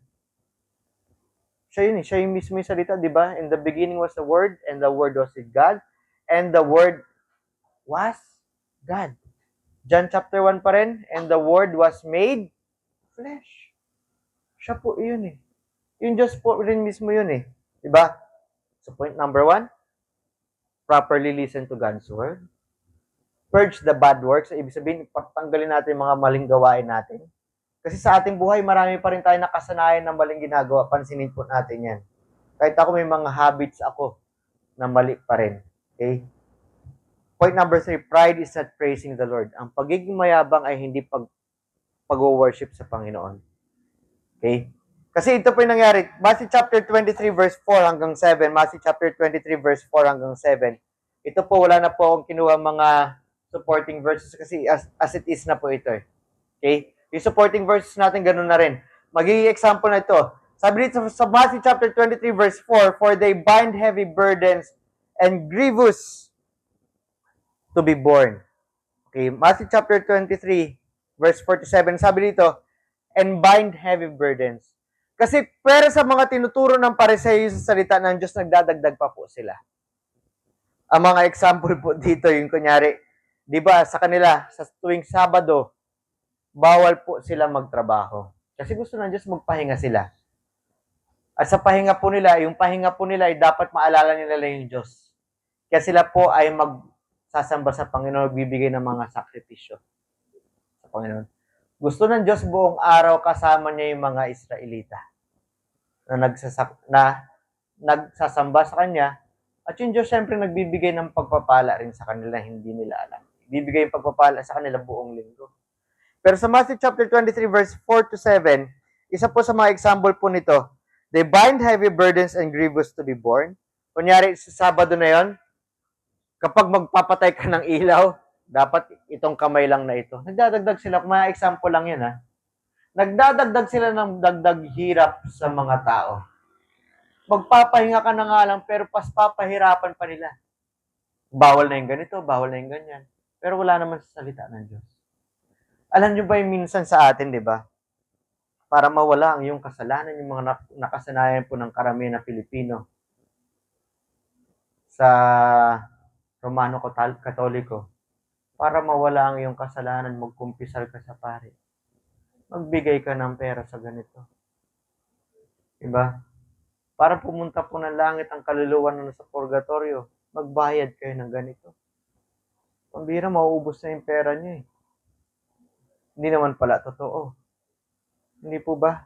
Siya yun eh. Siya yung mismo yung salita, di ba? In the beginning was the Word, and the Word was with God, and the Word was God. John chapter 1 pa rin, and the Word was made flesh. Siya po yun eh. Yung Diyos po rin mismo yun eh. Di ba? So point number 1, properly listen to God's Word. Purge the bad works. Ibig sabihin, patanggalin natin yung mga maling gawain natin. Kasi sa ating buhay, marami pa rin tayo nakasanayan ng maling ginagawa. Pansinin po natin yan. Kahit ako may mga habits ako na mali pa rin. Okay? Point number 3, pride is not praising the Lord. Ang pagiging mayabang ay hindi pag-worship sa Panginoon. Okay? Kasi ito po yung nangyari. Matthew chapter 23 verse 4 hanggang 7. Matthew chapter 23 verse 4 hanggang 7. Ito po, wala na po akong kinuha mga supporting verses kasi as it is na po ito. Okay? Yung supporting verses natin, ganun na rin. Magiging example na ito. Sabi dito sa Matthew chapter 23 verse 4, for they bind heavy burdens and grievous to be borne. Okay, Matthew chapter 23 verse 47, sabi dito, and bind heavy burdens. Kasi pero sa mga tinuturo ng Pariseo sa salita ng Diyos, nagdadagdag pa po sila. Ang mga example po dito, yung kunyari, di ba, sa kanila, sa tuwing Sabado, bawal po sila magtrabaho. Kasi gusto ng Diyos magpahinga sila. At sa pahinga po nila, yung pahinga po nila ay dapat maalala nila yung Diyos. Kaya sila po ay magsasamba sa Panginoon, bibigay ng mga sakripisyo sa Panginoon. Gusto ng Diyos buong araw kasama niya yung mga Israelita na nagsasamba sa Kanya. At yung Diyos syempre nagbibigay ng pagpapala rin sa kanila, hindi nila alam. Bibigay yung pagpapala sa kanila buong linggo. Pero sa Matthew chapter 23 verse 4 to 7, isa po sa mga example po nito, they bind heavy burdens and grievous to be borne. Kunyari sa Sabado na yon, kapag magpapatay ka ng ilaw, dapat itong kamay lang na ito. Nagdadagdag sila, mga example lang yan ha. Nagdadagdag sila ng dagdag hirap sa mga tao. Magpapahinga ka na nga lang, pero papahirapan pa nila. Bawal na yung ganito, bawal na yung ganyan. Pero wala naman sa salita ng Diyos. Alam nyo ba yung minsan sa atin, di ba? Para mawala ang iyong kasalanan, yung mga nakasanayan po ng karamihan na Pilipino sa Romano Katoliko, para mawala ang iyong kasalanan, magkumpisal ka sa pare. Magbigay ka ng pera sa ganito. Diba? Para pumunta po ng langit ang kaluluwa na nasa purgatorio, magbayad kayo ng ganito. Pambira, mauubos na yung pera niyo eh. Hindi naman pala totoo. Hindi po ba?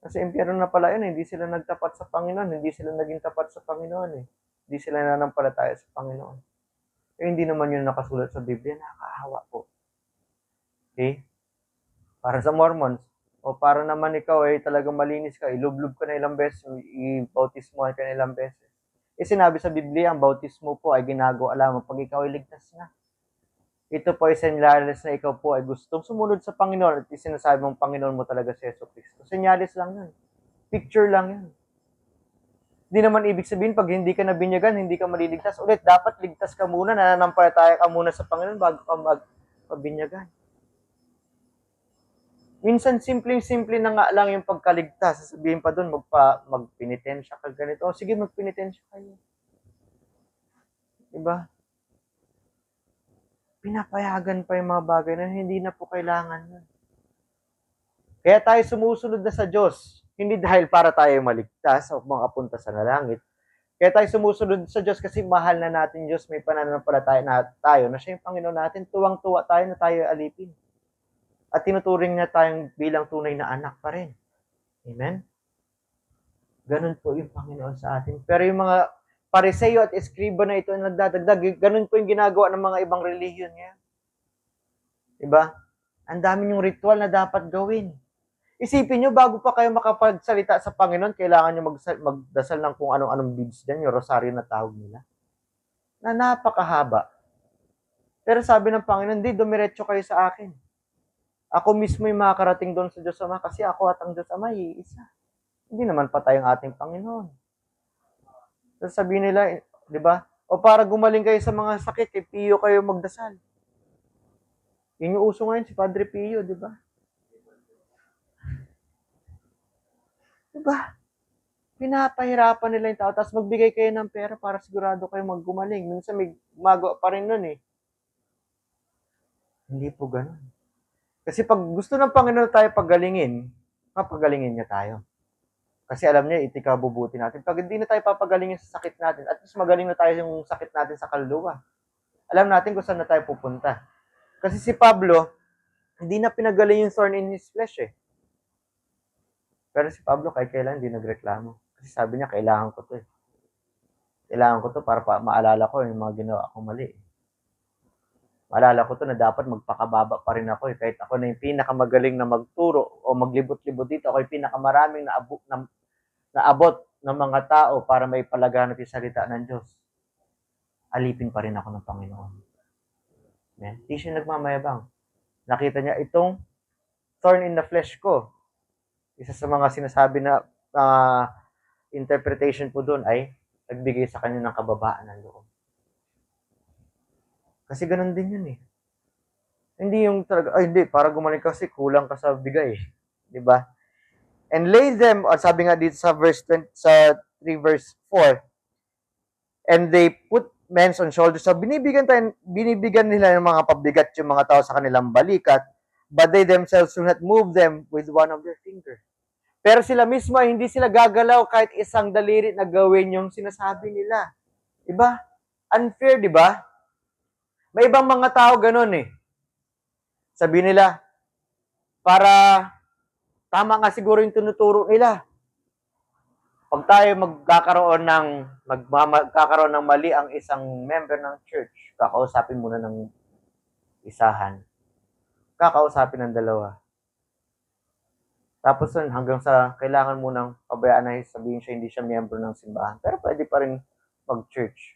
Kasi impyerno na pala yun, hindi sila nagtapat sa Panginoon, hindi sila naging tapat sa Panginoon eh. Hindi sila nananampalataya sa Panginoon. Eh, hindi naman yun nakasulat sa Biblia. Nakakahawa po. Okay? Para sa Mormons, o para naman ikaw ay talagang malinis ka, ilublob ka na ilang beses, i-bautismo ka na ilang beses. Eh, sinabi sa Biblia, ang bautismo po ay ginagawa lamang pag ikaw ay ligtas na. Ito po ay senyales na ikaw po ay gustong sumunod sa Panginoon at sinasabi mong Panginoon mo talaga si Yesu Cristo. Senyales lang yun. Picture lang yun. Hindi naman ibig sabihin pag hindi ka nabinyagan, hindi ka maliligtas. Ulit, dapat ligtas ka muna, nananampalataya ka muna sa Panginoon bago ka magbinyagan. Minsan, simpleng-simple na nga lang yung pagkaligtas. Sasabihin pa doon, magpinitensya ka ganito. O sige, magpinitensya kayo. Diba? Pinapayagan pa yung mga bagay na hindi na po kailangan yun. Kaya tayo sumusunod na sa Diyos. Hindi dahil para tayo maligtas o makapunta sa langit. Kaya tayo sumusunod sa Diyos kasi mahal na natin Diyos, may pananampalataya na tayo na siya yung Panginoon natin. Tuwang-tuwa tayo na tayo alipin. At tinuturing na tayong bilang tunay na anak pa rin. Amen? Ganun po yung Panginoon sa atin. Pero yung mga Pariseo at Eskriba na ito ang nagdadagdag, ganun po yung ginagawa ng mga ibang relihiyon niya. Diba? Ang dami yung ritual na dapat gawin. Isipin nyo, bago pa kayo makapagsalita sa Panginoon, kailangan nyo magdasal ng kung anong-anong beads din, yung rosaryo na tawag nila. Na napakahaba. Pero sabi ng Panginoon, hindi, dumiretso kayo sa akin. Ako mismo yung makakarating doon sa Diyos Ama kasi ako at ang Diyos Ama iisa. Hindi naman patay ang ating Panginoon. So sabihin nila, di ba? O para gumaling kayo sa mga sakit, kay Pio kayo magdasal. Yun yung uso ngayon, si Padre Pio, di ba? Di ba? Pinapahirapan nila yung tao, tapos magbigay kayo ng pera para sigurado kayo maggumaling. Minsan may gumagawa pa rin nun eh. Hindi po ganun. Kasi pag gusto ng Panginoon tayo paggalingin, mapagalingin niya tayo. Kasi alam niya, itikabubuti natin. Pag hindi na tayo papagalingin sa sakit natin, at least magaling na tayo yung sakit natin sa kaluluwa. Alam natin kung saan na tayo pupunta. Kasi si Pablo, hindi na pinagaling yung thorn in his flesh eh. Pero si Pablo kahit kailan hindi nagreklamo. Kasi sabi niya, kailangan ko to eh. Kailangan ko to para maalala ko yung mga ginawa akong mali eh. Maalala ko to na dapat magpakababa pa rin ako eh. Kahit ako na yung pinakamagaling na magturo o maglibot-libot dito, ako yung pinakamaraming naabot ng mga tao para may palaganap yung salita ng Diyos. Alipin pa rin ako ng Panginoon. Hindi siya nagmamayabang. Nakita niya itong thorn in the flesh ko. Isa sa mga sinasabi na interpretation po doon ay nagbigay sa kanya ng kababaan ng loob. Kasi ganun din yun eh. Hindi yung talaga, hindi, para gumaling kasi kulang ka sa bigay. Di ba? And lay them, sabi nga dito sa verse 20, sa 3 verse 4, and they put men's on shoulders. So binibigyan nila ng mga pabigat yung mga tao sa kanilang balikat, but they themselves do not move them with one of their fingers. Pero sila mismo, hindi sila gagalaw kahit isang daliri na gawin yung sinasabi nila. Diba? Unfair, di ba? May ibang mga tao ganun eh. Sabi nila, para tama nga siguro yung tinuturo nila. Pag tayo magkakaroon ng mali ang isang member ng church, kakausapin muna ng isahan. Kakausapin ng dalawa. Tapos hanggang sa kailangan mo nang pabayaan na sabihin siya hindi siya miyembro ng simbahan. Pero pwede pa rin mag-church.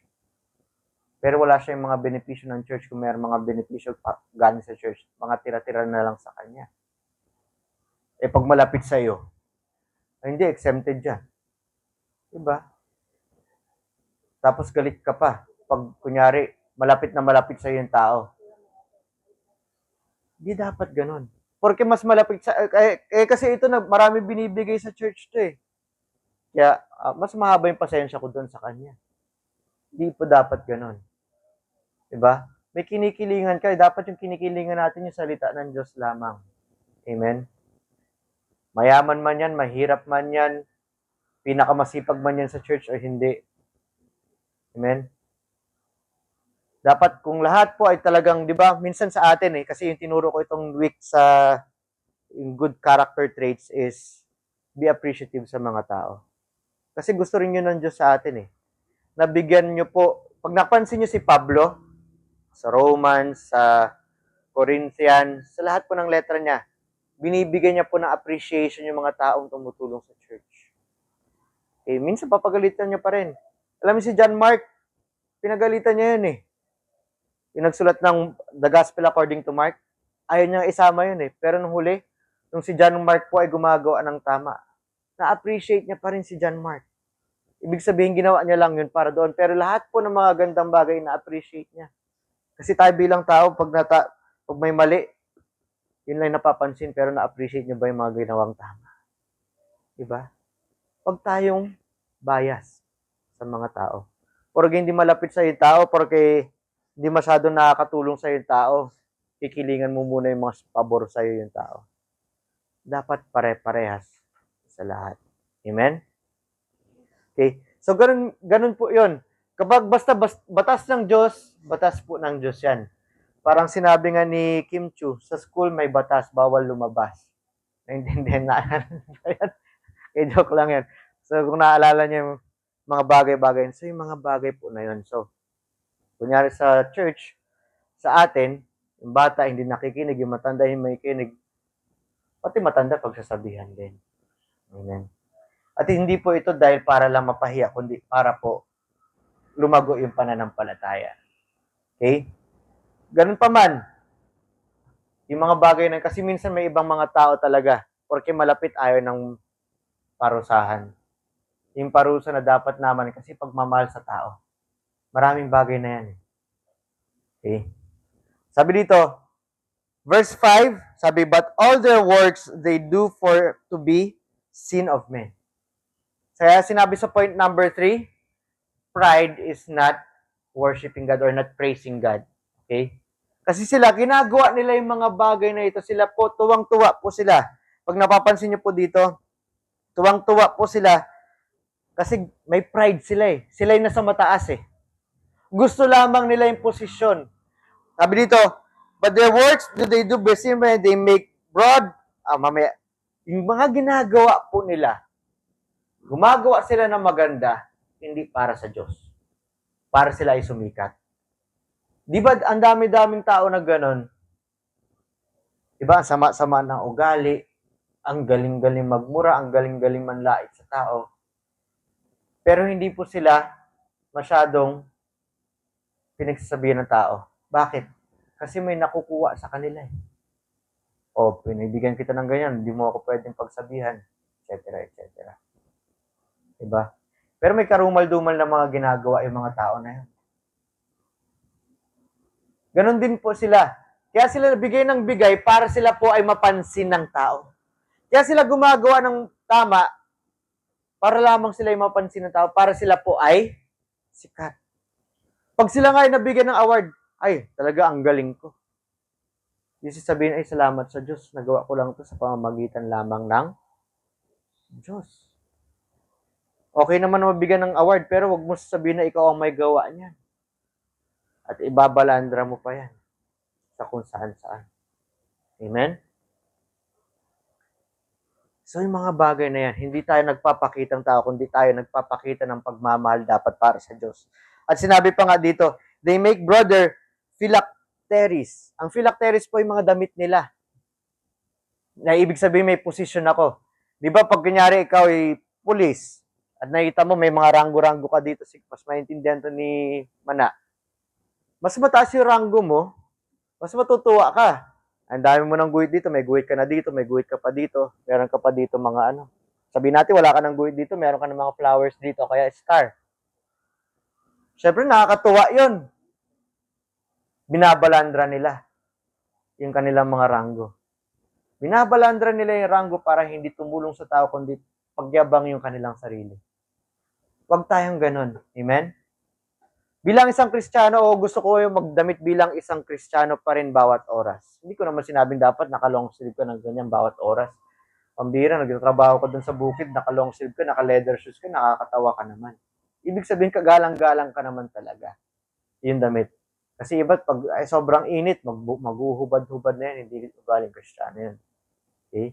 Pero wala siya yung mga benepisyo ng church kung mayroong mga benepisyo galing sa church. Mga tira-tira na lang sa kanya. Eh pag malapit sa iyo, hindi, exempted dyan. Diba? Tapos galit ka pa. Pag kunyari, malapit sa iyo yung tao. Hindi dapat ganun. Porque mas malapit sa kasi ito na marami binibigay sa church to eh. Kaya mas mahaba yung pasensya ko doon sa kanya. Hindi po dapat ganun. 'Di ba? May kinikilingan ka, dapat yung kinikilingan natin yung salita ng Diyos lamang. Amen. Mayaman man 'yan, mahirap man 'yan, pinakamasipag man 'yan sa church o hindi. Amen. Dapat kung lahat po ay talagang, 'di ba? Minsan sa atin kasi yung tinuro ko itong week sa yung good character traits is be appreciative sa mga tao. Kasi gusto rin yun ng Diyos sa atin nabigyan nyo po, pag napansin nyo si Pablo, sa Romans, sa Corinthians, sa lahat po ng letra niya, binibigyan niya po ng appreciation yung mga taong tumutulong sa church. Okay, minsan papagalitan niya pa rin. Alam mo si John Mark, pinagalitan niya yun eh. Yung nagsulat ng The Gospel According to Mark, ayaw niyang isama yun eh. Pero nung huli, nung si John Mark po ay gumagawa ng tama, na-appreciate niya pa rin si John Mark. Ibig sabihin, ginawa niya lang yun para doon. Pero lahat po ng mga gandang bagay na-appreciate niya. Kasi tayo bilang tao, pag may mali, yun lang napapansin, pero na-appreciate niyo ba yung mga ginawang tama? Diba? Huwag tayong bias sa mga tao. Porque hindi malapit sa yung tao, porque hindi masyado nakakatulong sa yung tao, kikilingan mo muna yung mga pabor sa yung tao. Dapat pare-parehas sa lahat. Amen? Okay? So, ganun po yun. Kapag basta batas ng Diyos, batas po ng Diyos yan. Parang sinabi nga ni Kim Chu, sa school may batas, bawal lumabas. Naintindihan na. Joke lang yan. So, kung naalala niyo yung mga bagay-bagay, so yung mga bagay po na yun. So, kunyari sa church, sa atin, yung bata hindi nakikinig, yung matanda hindi makikinig, pati matanda pagsasabihan din. Amen. At hindi po ito dahil para lang mapahiya, kundi para po lumago yung pananampalataya. Okay? Ganun pa man, yung mga bagay na, kasi minsan may ibang mga tao talaga, porque malapit ayaw ng parusahan. Yung parusa na dapat naman, kasi pagmamahal sa tao. Maraming bagay na yan. Okay? Sabi dito, verse 5, sabi, but all their works they do for to be seen of men. Kaya sinabi sa point number 3, pride is not worshiping God or not praising God. Okay? Kasi sila, ginagawa nila yung mga bagay na ito. Sila po, tuwang-tuwa po sila. Pag napapansin niyo po dito, tuwang-tuwa po sila kasi may pride sila eh. Sila yung nasa mataas eh. Gusto lamang nila yung posisyon. Sabi dito, but their works do they do busy when they make broad, mamaya, yung mga ginagawa po nila, gumagawa sila ng maganda, hindi para sa Diyos. Para sila ay sumikat. Di ba ang dami-daming tao na ganon? Di ba, ang sama-sama ng ugali, ang galing-galing magmura, ang galing-galing manlait sa tao. Pero hindi po sila masyadong pinagsasabihan ng tao. Bakit? Kasi may nakukuha sa kanila eh. O, pinibigyan kita ng ganyan, hindi mo ako pwedeng pagsabihan, etc. etc. Diba? Pero may karumal-dumal na mga ginagawa yung mga tao na yun. Ganon din po sila. Kaya sila bigay ng bigay para sila po ay mapansin ng tao. Kaya sila gumagawa ng tama para lamang sila ay mapansin ng tao, para sila po ay sikat. Pag sila nga ay nabigyan ng award, ay, talaga ang galing ko. Yung sasabihin ay salamat sa Diyos, nagawa ko lang ito sa pamamagitan lamang ng Diyos. Okay naman na mabigyan ng award, pero wag mo sasabihin na ikaw ang may gawa niyan. At ibabalandra mo pa yan sa kung saan-saan. Amen? So yung mga bagay na yan, hindi tayo nagpapakita ng tao, kundi tayo nagpapakita ng pagmamahal dapat para sa Diyos. At sinabi pa nga dito, they make brother phylacteries. Ang phylacteries po yung mga damit nila. Na ibig sabihin may position ako. Di ba pag kunyari ikaw ay police, at nakita mo may mga ranggo-ranggo ka dito, mas maintindihan to ni Mana. Mas mataas yung ranggo mo, mas matutuwa ka. Ang dami mo ng guhit dito, may guhit ka na dito, may guhit ka pa dito, meron ka pa dito mga ano. Sabihin natin, wala ka ng guhit dito, meron ka ng mga flowers dito, kaya star. Siyempre, nakakatuwa yun. Binabalandra nila yung kanilang mga ranggo. Binabalandra nila yung ranggo para hindi tumulong sa tao, kundi pagyabang yung kanilang sarili. Huwag tayong ganun. Amen? Bilang isang Kristiyano, gusto ko yung magdamit bilang isang Kristiyano pa rin bawat oras. Hindi ko naman sinabing dapat naka-long sleeve ka ng ganyan bawat oras. Pambira, nagtatrabaho ka dun sa bukid, naka-long sleeve ka, naka-leather shoes ka, nakakatawa ka naman. Ibig sabihin, kagalang-galang ka naman talaga. Yung damit. Kasi iba't pag sobrang init, maghuhubad-hubad na yan, hindi galing Kristiyano yan. Okay?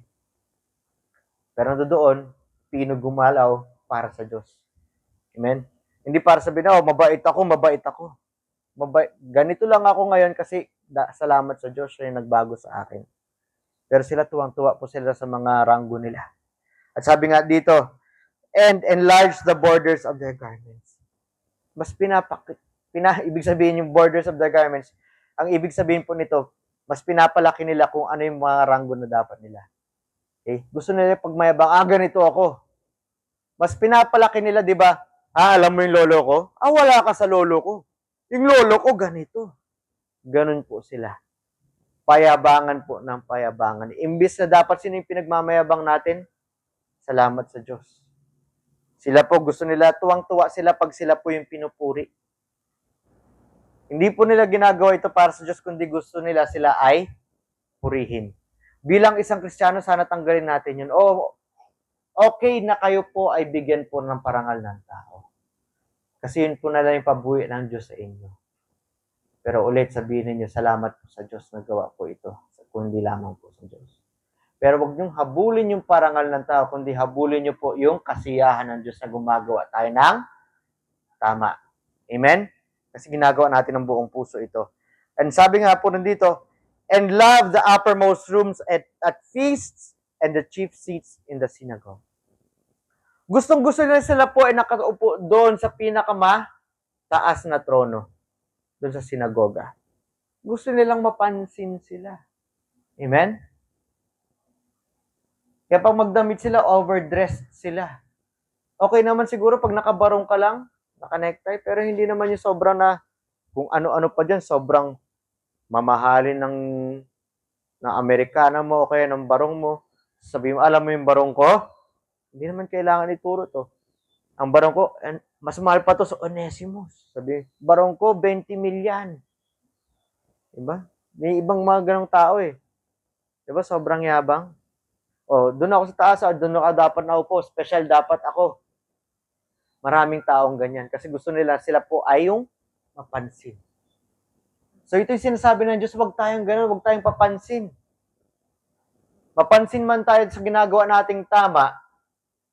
Pero doon, pinugumalaw para sa Diyos. Amen? Hindi para sabihin, oh, mabait ako, mabait ako. Ganito lang ako ngayon kasi salamat sa Diyos siya yung nagbago sa akin. Pero sila tuwang-tuwa po sila sa mga ranggo nila. At sabi nga dito, and enlarge the borders of their garments. Mas ibig sabihin yung borders of their garments, ang ibig sabihin po nito, mas pinapalaki nila kung ano yung mga ranggo na dapat nila. Okay? Gusto nila pag mayabang, ganito ako. Mas pinapalaki nila, di ba? Alam mo yung lolo ko? Wala ka sa lolo ko. Yung lolo ko, ganito. Ganun po sila. Payabangan po ng payabangan. Imbis na dapat sino yung pinagmamayabang natin, salamat sa Diyos. Sila po, gusto nila, tuwang-tuwa sila pag sila po yung pinupuri. Hindi po nila ginagawa ito para sa Diyos, kundi gusto nila sila ay purihin. Bilang isang Kristiyano, sana tanggalin natin yun. Okay na kayo po ay bigyan po ng parangal ng tao. Kasi yun po na lang yung pabuhi ng Diyos sa inyo. Pero ulit, sabihin niyo salamat po sa Diyos na gawa po ito. Kundi lamang po sa Diyos. Pero wag niyong habulin yung parangal ng tao, kundi habulin niyo po yung kasiyahan ng Diyos na gumagawa tayo ng tama. Amen? Kasi ginagawa natin ng buong puso ito. And sabi nga po nandito, and love the uppermost rooms at feasts and the chief seats in the synagogue. Gustong-gusto nila sila po ay nakaupo doon sa taas na trono, doon sa sinagoga. Gusto nilang mapansin sila. Amen? Kaya pag magdamit sila, overdressed sila. Okay naman siguro pag nakabarong ka lang, naka-necktie, pero hindi naman yung sobrang na, kung ano-ano pa dyan, sobrang mamahalin ng Amerikana mo o kaya ng barong mo. Sabi mo, alam mo yung barong ko? Hindi naman kailangan ituro to. Ang barong ko, mas mahal pa to sa Onesimus. Sabi, barong ko, 20 milyan. Diba? May ibang mga ganong tao eh. Diba? Sobrang yabang. Doon ako sa taas, doon ako dapat naupo. Special dapat ako. Maraming taong ganyan. Kasi gusto nila, sila po ay yung mapansin. So ito yung sinasabi ng Diyos, wag tayong ganun, wag tayong papansin. Mapansin man tayo sa ginagawa nating tama,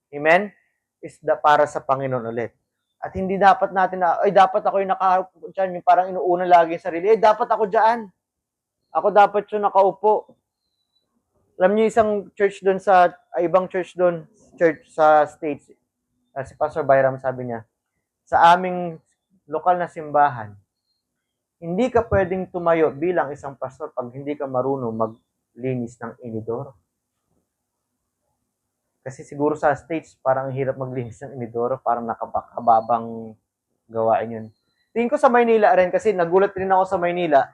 amen, is para sa Panginoon ulit. At hindi dapat natin dapat ako yung nakaupo dyan, yung parang inuuna lagi yung sarili. Dapat ako dyan. Ako dapat yung nakaupo. Alam niyo isang church doon ibang church doon, church sa States, si Pastor Byram sabi niya, sa aming lokal na simbahan, hindi ka pwedeng tumayo bilang isang pastor pag hindi ka marunong maglinis ng inidoro. Kasi siguro sa States, parang hirap maglinis ng inidoro, parang nakababang gawain yun. Tingin ko sa Maynila rin, kasi nagulat rin ako sa Maynila,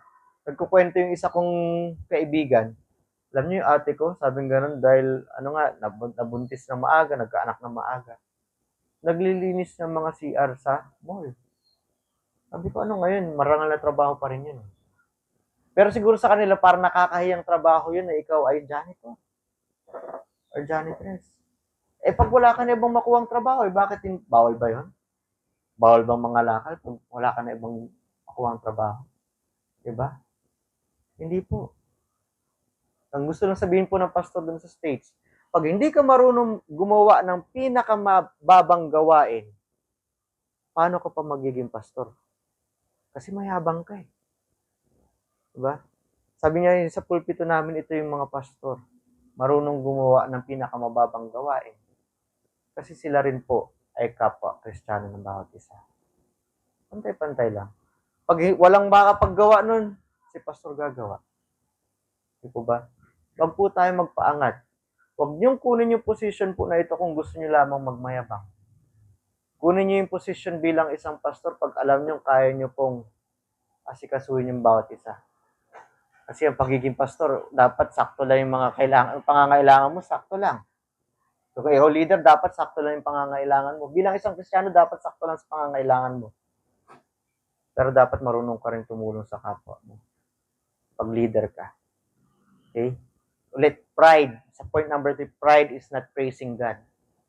nagkukwento yung isa kong kaibigan. Alam niyo yung ate ko, sabing ganun, dahil nabuntis na maaga, nagkaanak na maaga. Naglilinis ng mga CR sa mall. Sabi ko, ngayon, marangal na trabaho pa rin yun. Pero siguro sa kanila, parang nakakahiyang trabaho yun na ikaw ay janitor or janitress. Pag wala ka na ibang makuhang trabaho, bakit bawal ba yun? Bawal bang mga lakal kung wala ka na ibang makuhang trabaho? Diba? Hindi po. Ang gusto lang sabihin po ng pastor dun sa States, pag hindi ka marunong gumawa ng pinakamababang gawain, paano ka pa magiging pastor? Kasi mayabang ka eh. Diba? Sabi niya sa pulpito namin, ito yung mga pastor. Marunong gumawa ng pinakamababang gawain. Kasi sila rin po ay kapwa Kristiyano ng bawat isa. Pantay-pantay lang. Pag walang makapaggawa nun, si pastor gagawa. Di po ba? Wag po tayo magpaangat. Wag niyong kunin yung position po na ito kung gusto niyo lamang magmayabang. Kunin niyo yung position bilang isang pastor pag alam niyo kaya niyo pong asikasuhin yung bawat isa. Kasi ang pagiging pastor, dapat sakto lang yung mga pangangailangan mo, sakto lang. So kay leader, dapat sakto lang yung pangangailangan mo. Bilang isang Kristiyano, dapat sakto lang sa pangangailangan mo. Pero dapat marunong ka rin tumulong sa kapwa mo. Pag leader ka. Okay? Ulit, pride. Sa point number 3, pride is not praising God.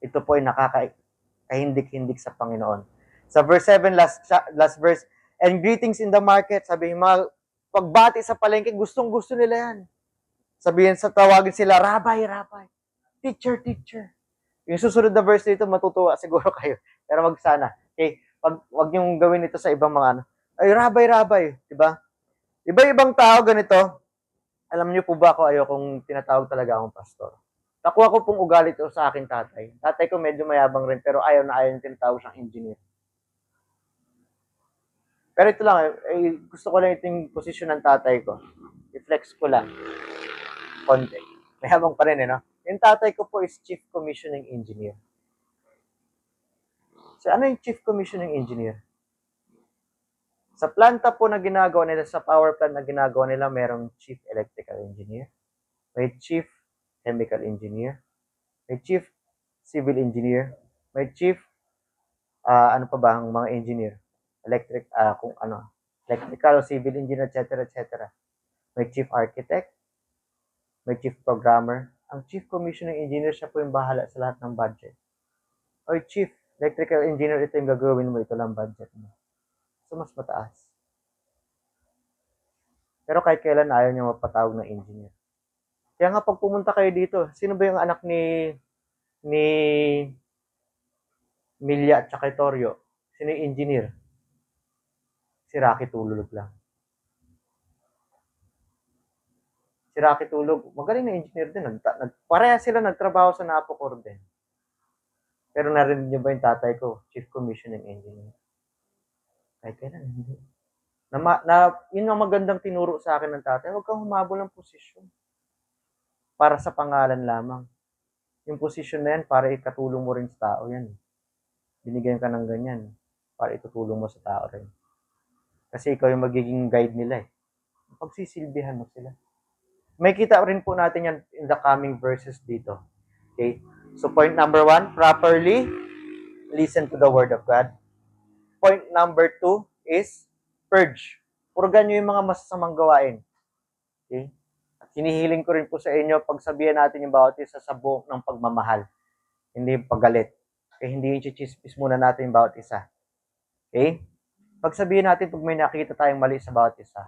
Ito po ay nakakahindik-hindik sa Panginoon. Sa verse 7, last verse, and greetings in the market. Sabi mga pagbati sa palengke, gustong-gusto nila yan. Sabihin tawagin sila, Rabbi, Rabbi. Teacher, teacher. Yung susunod na verse dito, matutuwa siguro kayo. Pero wag sana. Okay? Wag niyong gawin ito sa ibang mga ano. Ay, rabay, di ba? Iba-ibang tao ganito. Alam niyo po ba ako, ayokong tinatawag talaga akong pastor. Nakuha ko pong ugali ito sa aking tatay. Tatay ko medyo mayabang rin, pero ayaw na ayaw yung tinatawag siyang engineer. Pero ito lang, gusto ko lang itong posisyon ng tatay ko. I-flex ko lang. Konti. Mayabang pa rin, no? Yung tatay ko po is Chief Commissioning Engineer. So, ano yung Chief Commissioning Engineer? Sa planta po na ginagawa nila, sa power plant na ginagawa nila, merong Chief Electrical Engineer, may Chief Chemical Engineer, may Chief Civil Engineer, may Chief, ano pa ba ang mga engineer? Electrical, civil engineer, etc., etc. May Chief Architect, may Chief Programmer. Ang Chief Commissioning Engineer, siya po yung bahala sa lahat ng budget. O Chief Electrical Engineer, ito yung gagawin mo, ito lang budget mo. So, mas mataas. Pero kahit kailan ayaw niya mapatawag na engineer. Kaya nga pag pumunta kayo dito, sino ba yung anak ni Milya at saka Torio? Sino yung engineer? Si Rocky Tulog lang. Si Rocky Tulog, magaling na engineer din. Pareha sila nagtrabaho sa Napocor din. Pero narinig niyo ba yung tatay ko, Chief Commissioning Engineer? Kahit kailan, hindi. Yun ang magandang tinuro sa akin ng tatay, huwag kang humabol ng posisyon. Para sa pangalan lamang. Yung posisyon na yan, para ikatulong mo rin sa tao yan. Binigyan ka ng ganyan, para itutulong mo sa tao rin. Kasi ikaw yung magiging guide nila eh. Pagsisilbihan mo sila. May kita rin po natin yan in the coming verses dito. Okay? So point number 1, properly listen to the word of God. Point number 2 is purge. Purgan nyo yung mga masasamang gawain. Okay? At hinihiling ko rin po sa inyo, pagsabihan natin yung bawat isa sa buhok ng pagmamahal. Hindi yung paggalit. Kaya hindi yung chichismis muna natin yung bawat isa. Okay? Pagsabihin natin pag may nakita tayong mali sa bawat isa.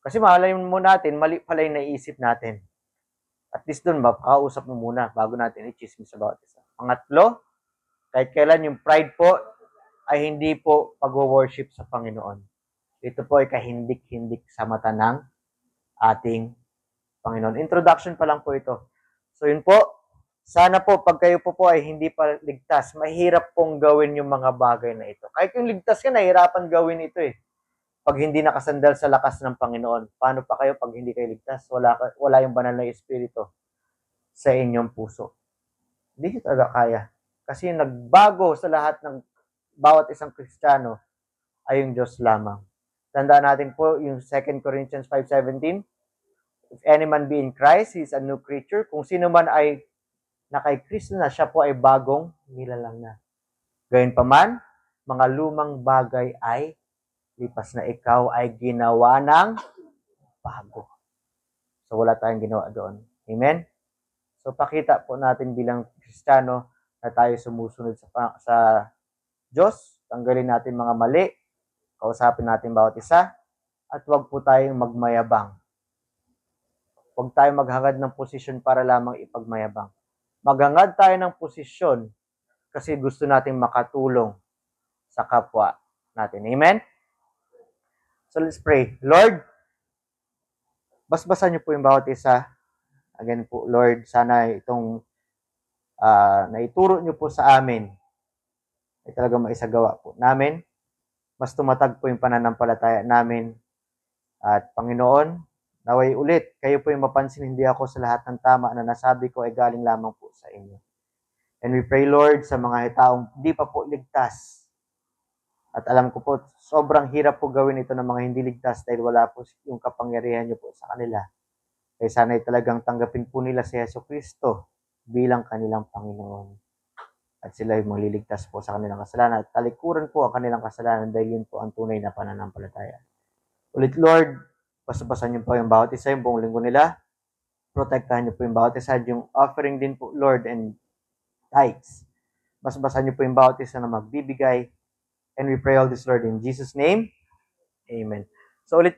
Kasi mahalayin mo natin, mali pala yung naisip natin. At least doon, makausap mo muna bago natin i-chismis sa bawat isa. Pangatlo, kahit kailan yung pride po ay hindi po pag-worship sa Panginoon. Ito po ay kahindik-hindik sa mata ng ating Panginoon. Introduction pa lang po ito. So yun po, sana po pag kayo po ay hindi pa ligtas, mahirap pong gawin yung mga bagay na ito. Kahit yung ligtas ka, nahirapan gawin ito eh. Pag hindi nakasandal sa lakas ng Panginoon. Paano pa kayo pag hindi kayo ligtas? Wala yung banal na Espiritu sa inyong puso. Hindi nyo talaga kaya. Kasi yung nagbago sa lahat ng bawat isang Kristiyano ay yung Diyos lamang. Tandaan natin po yung 2 Corinthians 5:17. If any man be in Christ, he is a new creature. Kung sino man ay nakay Kristo na, siya po ay bagong nilalang na. Gayunpaman, mga lumang bagay ay lipas na, ikaw ay ginawa ng bago. So wala tayong ginawa doon. Amen? So pakita po natin bilang Kristiyano na tayo sumusunod sa Diyos. Tanggalin natin mga mali. Kausapin natin bawat isa. At huwag po tayong magmayabang. Huwag tayong maghangad ng posisyon para lamang ipagmayabang. Maghangad tayo ng posisyon kasi gusto nating makatulong sa kapwa natin. Amen? So let's pray. Lord, basbasan niyo po yung bawat isa. Again po, Lord, sana itong naituro niyo po sa amin ay talagang maisagawa po namin. Mas tumatag po yung pananampalataya namin. At Panginoon, naway ulit, kayo po yung mapansin, hindi ako sa lahat ng tama na nasabi ko ay galing lamang po sa inyo. And we pray, Lord, sa mga taong di pa po ligtas. At alam ko po, sobrang hirap po gawin ito ng mga hindi ligtas dahil wala po yung kapangyarihan niyo po sa kanila. Kaya sana'y talagang tanggapin po nila si Yesu Cristo bilang kanilang Panginoon. At sila yung maliligtas po sa kanilang kasalanan. At talikuran po ang kanilang kasalanan dahil yun po ang tunay na pananampalataya. Ulit, Lord, basabasan niyo po yung bawat isa yung buong linggo nila. Protektahan niyo po yung bawat isa. Yung offering din po, Lord, and tithes. Basabasan niyo po yung bawat isa na magbibigay. And we pray all this, Lord, in Jesus' name. Amen. So ulit,